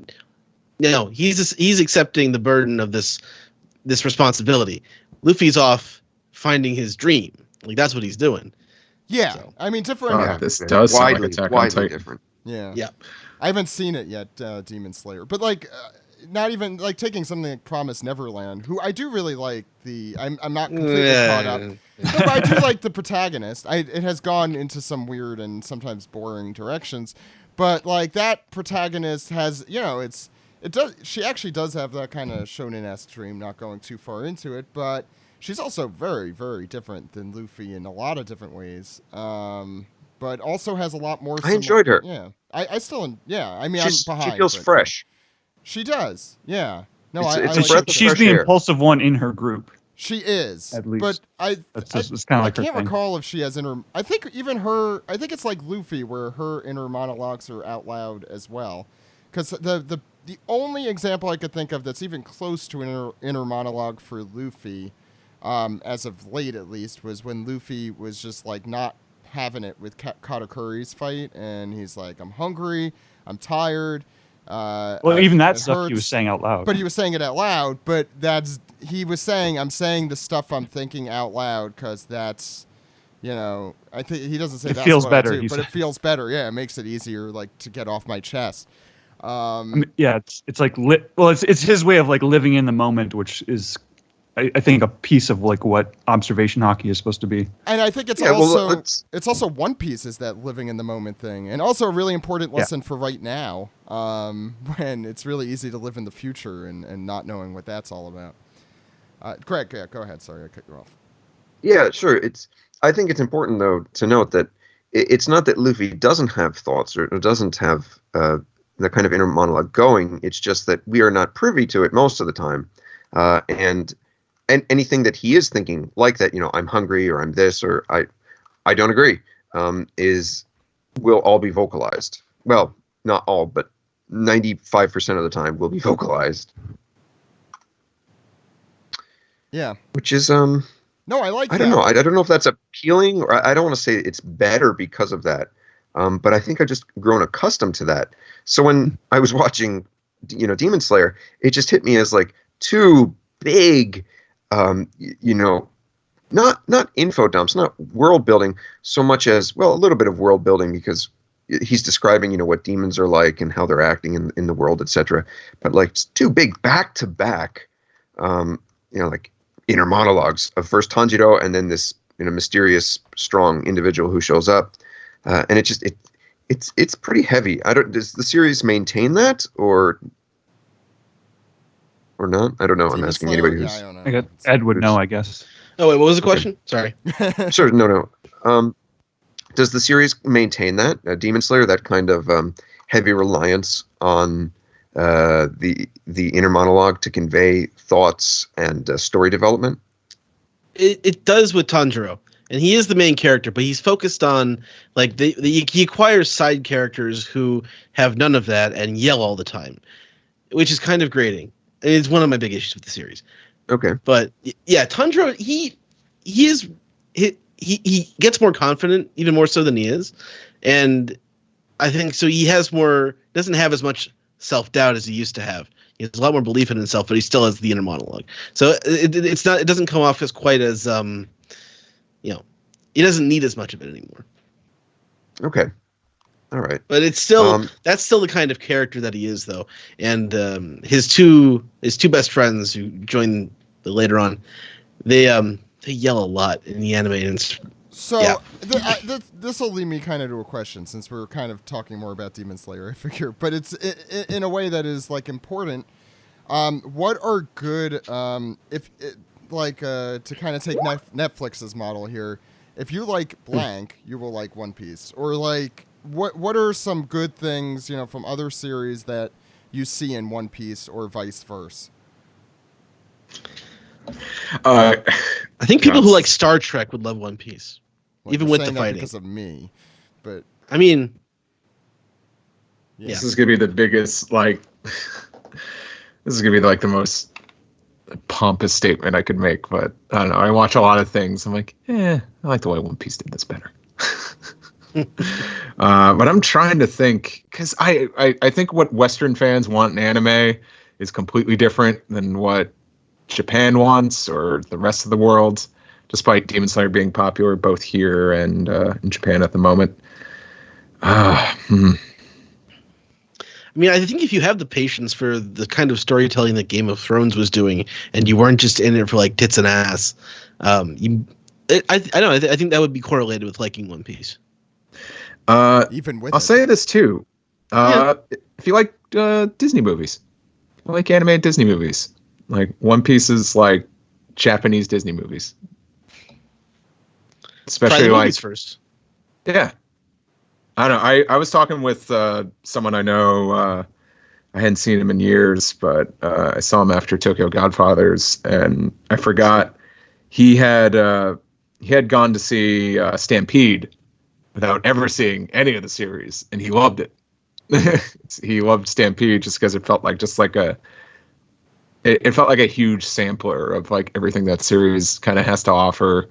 He's accepting the burden of this responsibility. Luffy's off finding his dream. Like that's what he's doing. yeah, So. I mean different. Oh, this does sound like Attack on widely Titan. different. Yeah. Yeah. I haven't seen it yet, Demon Slayer. But like, not even like taking something like Promise Neverland, who I do really like. I'm not completely caught up. No, but I do like the protagonist. It has gone into some weird and sometimes boring directions, but like that protagonist has, she actually does have that kind of shonen-esque dream. Not going too far into it, but she's also very, very different than Luffy in a lot of different ways. But also has a lot more. I enjoyed her. Yeah, I still. Yeah, I mean, She's- I'm behind. she feels but- fresh. She does. Yeah. No, It's- I it's like a breath of She's fresh the air. impulsive one in her group. She is, At least. but That's just it's kind of like I her can't thing. recall if she has inner. I think even her. I think it's like Luffy, where her inner monologues are out loud as well. Because the only example I could think of that's even close to an inner monologue for Luffy, as of late at least, was when Luffy was just like not having it with Katakuri's fight, and he's like, "I'm hungry, I'm tired." Well, even that it stuff he was hurts. saying out loud. But he was saying it out loud. But he was saying, I'm saying the stuff I'm thinking out loud because that's, I think he doesn't say It that's feels what I better, do, he but it said. feels better. Yeah, it makes it easier, like to get off my chest. I mean, yeah, it's like it's his way of like living in the moment, which is I think a piece of like what observation hockey is supposed to be. And I think it's Yeah, well, also let's- it's also One Piece is that living in the moment thing, and also a really important lesson for right now, when it's really easy to live in the future and not knowing what that's all about. Greg, yeah, go ahead. Sorry, I cut you off. Yeah, sure. I think it's important though to note that it's not that Luffy doesn't have thoughts or doesn't have the kind of inner monologue going. It's just that we are not privy to it most of the time, and anything that he is thinking like that, I'm hungry or I'm this or I don't agree, will all be vocalized. Well, not all, but 95% of the time will be vocalized. Yeah. Which is No, No, I like I that. don't know. I don't know if that's appealing, or I don't want to say it's better because of that. But I think I've just grown accustomed to that. So when I was watching, Demon Slayer, it just hit me as like two big, not info dumps, not world building so much as, well, a little bit of world building because he's describing, what demons are like and how they're acting in the world, etc. But like two big back to back, like inner monologues of first Tanjiro and then this, mysterious, strong individual who shows up, and it's pretty heavy. Does the series maintain that or not? I don't know. I'm Demon asking Slayer? anybody Yeah, who's. I don't know. I guess Ed would know, I guess. Oh wait, what was the question? Sorry. Sure, no. Does the series maintain that Demon Slayer, that kind of heavy reliance on the inner monologue to convey thoughts and story development? It does with Tanjiro, and he is the main character, but he's focused on like he acquires side characters who have none of that and yell all the time, which is kind of grating. And it's one of my big issues with the series. Okay. But yeah, Tanjiro, he gets more confident, even more so than he is, and I think so. He doesn't have as much self-doubt as he used to have. He has a lot more belief in himself, but he still has the inner monologue. So it doesn't come off as quite as he doesn't need as much of it anymore. Okay. All right. But it's still that's still the kind of character that he is, though. And his two best friends who join later on, they yell a lot in the anime, and So yeah. This will lead me kind of to a question, since we're kind of talking more about Demon Slayer, I figure, but it's in a way that is like important. What are good to kind of take Netflix's model here? If you like blank, you will like One Piece, or like what are some good things from other series that you see in One Piece, or vice versa? Uh, I think people who like Star Trek would love One Piece, Well, even you're with the saying that fighting. because of me, but I mean, This is gonna be the biggest, like, this is gonna be like the most pompous statement I could make, but I don't know. I watch a lot of things. I'm like, I like the way One Piece did this better. But I'm trying to think, because I think what Western fans want in anime is completely different than what Japan wants or the rest of the world, despite Demon Slayer being popular both here and in Japan at the moment. I mean, I think if you have the patience for the kind of storytelling that Game of Thrones was doing, and you weren't just in it for like tits and ass, I think that would be correlated with liking One Piece. even with I'll say this too. If you like Disney movies, I like animated Disney movies. Like One Piece is like Japanese Disney movies, Try especially the like movies first. yeah. I don't know. I was talking with someone I know. I hadn't seen him in years, but I saw him after Tokyo Godfathers, and I forgot he had gone to see Stampede without ever seeing any of the series, and he loved it. He loved Stampede just because it felt like it felt like a huge sampler of like everything that series kind of has to offer,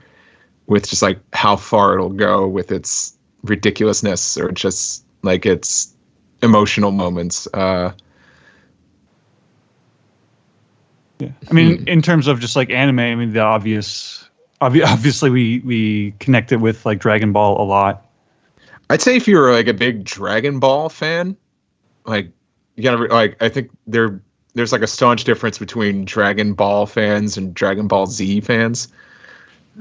with just like how far it'll go with its ridiculousness or just like its emotional moments. Yeah, I mean, in terms of just like anime, I mean, the obviously we connected with like Dragon Ball a lot. I'd say if you're like a big Dragon Ball fan, like you gotta like I think there's like a staunch difference between Dragon Ball fans and Dragon Ball Z fans.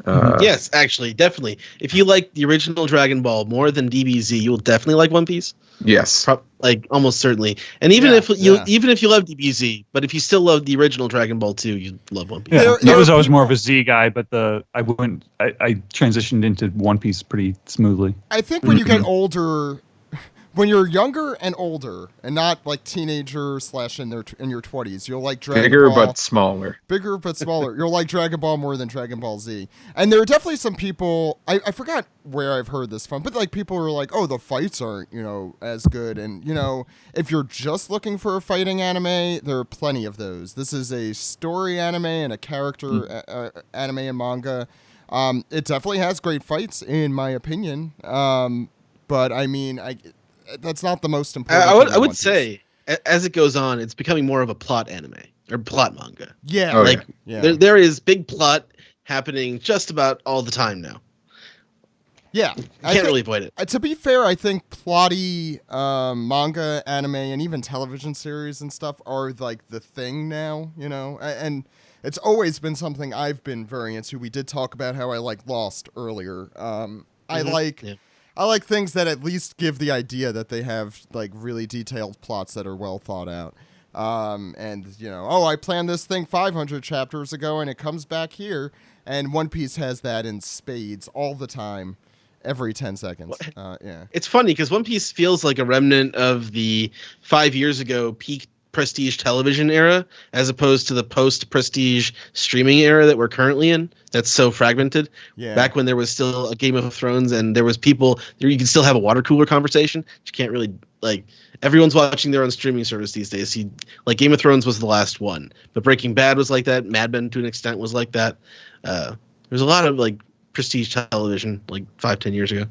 Yes, actually, definitely. If you like the original Dragon Ball more than DBZ, you'll definitely like One Piece. Yes. Like almost certainly. And even Yeah, if you love DBZ, but if you still love the original Dragon Ball 2, you love One Piece. Yeah, There I was are always more of people- a Z guy, but I transitioned into One Piece pretty smoothly. I think when you get older, when you're younger and older, and not like teenager / in your 20s, you'll like Dragon Bigger Ball. but smaller. Bigger but smaller. You'll like Dragon Ball more than Dragon Ball Z. And there are definitely some people, I forgot where I've heard this from, but like people are like, oh, the fights aren't, as good. And, if you're just looking for a fighting anime, there are plenty of those. This is a story anime and a character anime and manga It definitely has great fights, in my opinion. But I mean, that's not the most important. I thing would in I One would Piece. say as it goes on, it's becoming more of a plot anime or plot manga. Yeah. Oh, Like yeah. there is big plot happening just about all the time now. Yeah. You I can't thi- really avoid it. To be fair, I think plotty manga, anime, and even television series and stuff are like the thing now, you know? And it's always been something I've been very into. We did talk about how I like Lost earlier. I like Yeah. I like things that at least give the idea that they have like really detailed plots that are well thought out. And you know, I planned this thing 500 chapters ago and it comes back here. And One Piece has that in spades all the time. Every 10 seconds. Yeah. It's funny because One Piece feels like a remnant of the 5 years ago peak prestige television era, as opposed to the post prestige streaming era that we're currently in. That's so fragmented. Yeah. Back when there was still a Game of Thrones and there was people, you could still have a water cooler conversation. You can't really like. Everyone's watching their own streaming service these days. Like Game of Thrones was the last one, but Breaking Bad was like that. Mad Men to an extent was like that. There's a lot of like prestige television like 5-10 years ago.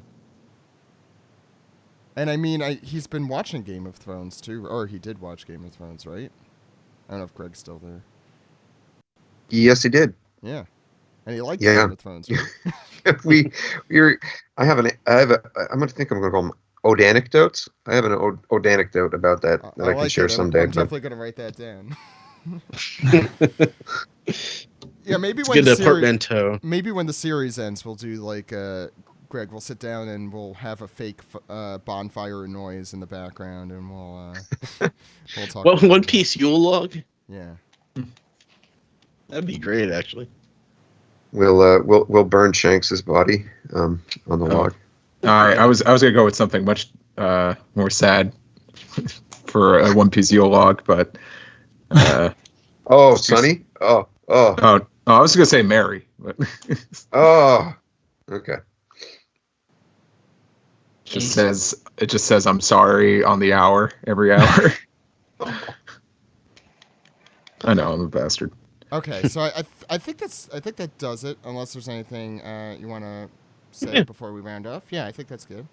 And I mean, he's been watching Game of Thrones too, or he did watch Game of Thrones, right? I don't know if Greg's still there. Yes, he did. Yeah. And he liked Yeah. Game of Thrones, right? I'm gonna think I'm gonna call them Odanecdotes. I have an Odanecdote about that I I can like share it. someday. I'm but definitely going to write that down. Yeah, maybe It's when good the series, portmanteau. maybe when the series ends, we'll do like Greg. We'll sit down and we'll have a fake bonfire noise in the background, and we'll talk. Well, about One it. Piece Yule log. Yeah. That'd be great, actually. we'll burn Shanks's body on the log. All right, I was gonna go with something much more sad for a One Piece Yule log, but Oh, Sonny. Oh. I was gonna say Mary, but Oh. Okay. it just says I'm sorry on the hour every hour. I know I'm a bastard. Okay, so I think that does it. Unless there's anything you want to say Yeah. before we round off. Yeah, I think that's good.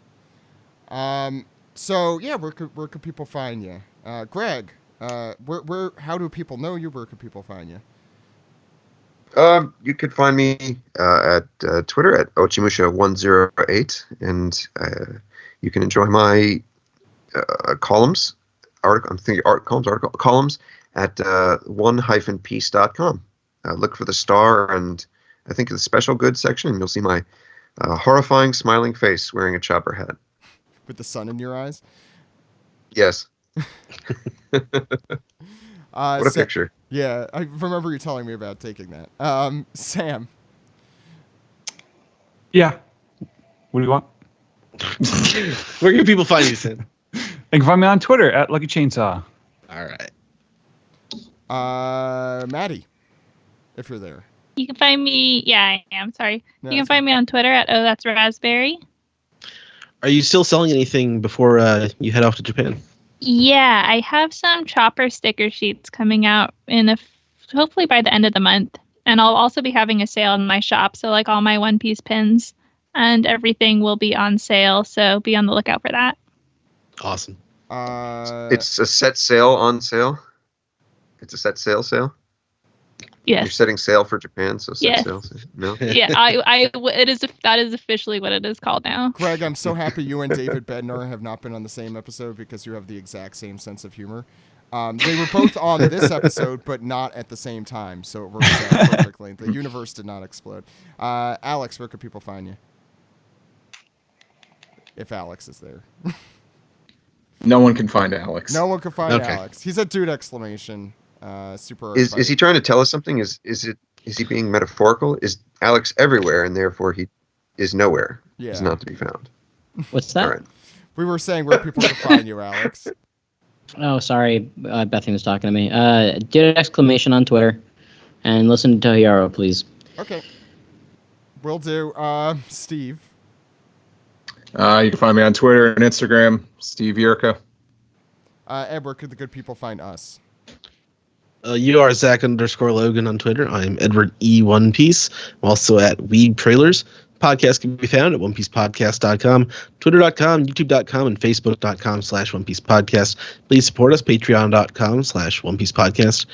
So yeah, where could people find you, Greg? Where how do people know you? Where could people find you? You could find me at Twitter at Ochimusha108, and you can enjoy my columns at one-piece.com. Look for the star and I think the special goods section, and you'll see my horrifying smiling face wearing a chopper hat. With the sun in your eyes. Yes. What a picture. Yeah, I remember you telling me about taking that. Sam. Yeah. What do you want? Where can people find you, Sid? They can find me on Twitter at Lucky Chainsaw. All right. Maddie, if you're there. You can find me. Yeah, I am. Sorry. No, You can it's find me on Twitter at that's Raspberry. Are you still selling anything before you head off to Japan? Yeah, I have some Chopper sticker sheets coming out hopefully by the end of the month, and I'll also be having a sale in my shop. So like all my One Piece pins and everything will be on sale. So be on the lookout for that. Awesome. It's a set sale on sale. It's a set sale. You're Yes. setting sail for Japan, so set Yes. sail. No. Yeah, that is officially what it is called now. Greg, I'm so happy you and David Bednar have not been on the same episode because you have the exact same sense of humor. They were both on this episode, but not at the same time, so it works out perfectly. The universe did not explode. Alex, where could people find you? If Alex is there. No one can find Alex. No one could find Okay. Alex. He's a dude exclamation. Super. Is he trying to tell us something? Is he being metaphorical? Is Alex everywhere and therefore he is nowhere? Yeah. He's not to be found. What's that? All right. We were saying where people could find you, Alex. Oh, sorry. Bethany was talking to me. Did exclamation on Twitter. And listen to Tohyaro, please. Okay. Will do. Steve. You can find me on Twitter and Instagram, Steve Yurka. Ed, where could the good people find us? You are Zach_Logan on Twitter. I'm Edward E. One Piece. I'm also at Weeb Trailers. Podcast can be found at OnePiecePodcast.com, Twitter.com, YouTube.com, and Facebook.com/OnePiecePodcast. Please support us, Patreon.com/OnePiecePodcast.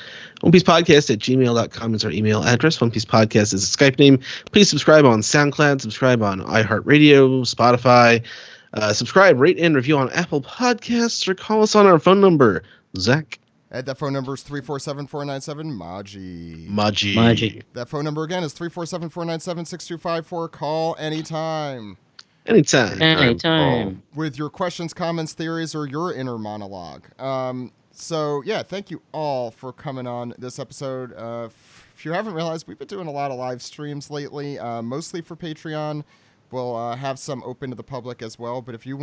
OnePiecePodcast@gmail.com is our email address. One Piece Podcast is a Skype name. Please subscribe on SoundCloud, subscribe on iHeartRadio, Spotify, subscribe, rate, and review on Apple Podcasts, or call us on our phone number. Zach. And that phone number is 347-497-MAJI. Maji. That phone number again is 347-497-6254. Call anytime Anytime. Anytime. with your questions, comments, theories, or your inner monologue. So, yeah, thank you all for coming on this episode. If you haven't realized, we've been doing a lot of live streams lately, mostly for Patreon. We'll have some open to the public as well. But if you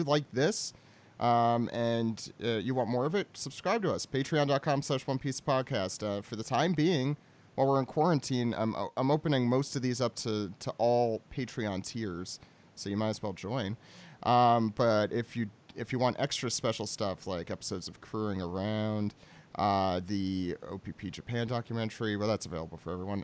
like this, and you want more of it, subscribe to us. Patreon.com/OnePiecePodcast. For the time being, while we're in quarantine, I'm opening most of these up to all Patreon tiers, so you might as well join. But if you want extra special stuff like episodes of Crewing Around, the OPP Japan documentary, well, that's available for everyone.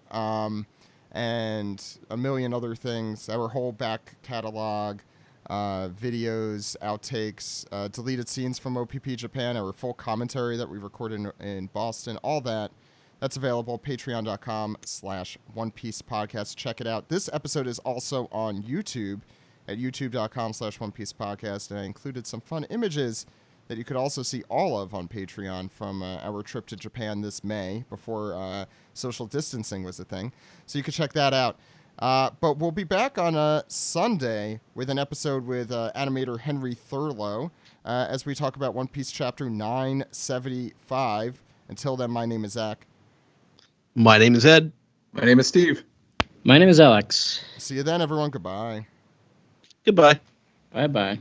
And a million other things, our whole back catalog, videos, outtakes, deleted scenes from OPP Japan, our full commentary that we recorded in Boston, all that's available. Patreon.com/OnePiecePodcast. Check it out. This episode is also on YouTube at youtube.com/OnePiecePodcast, and I included some fun images that you could also see all of on Patreon from our trip to Japan this May, before social distancing was a thing. So you can check that out. But we'll be back on Sunday with an episode with animator Henry Thurlow as we talk about One Piece Chapter 975. Until then, my name is Zach. My name is Ed. My name is Steve. My name is Alex. See you then, everyone. Goodbye. Goodbye. Bye-bye.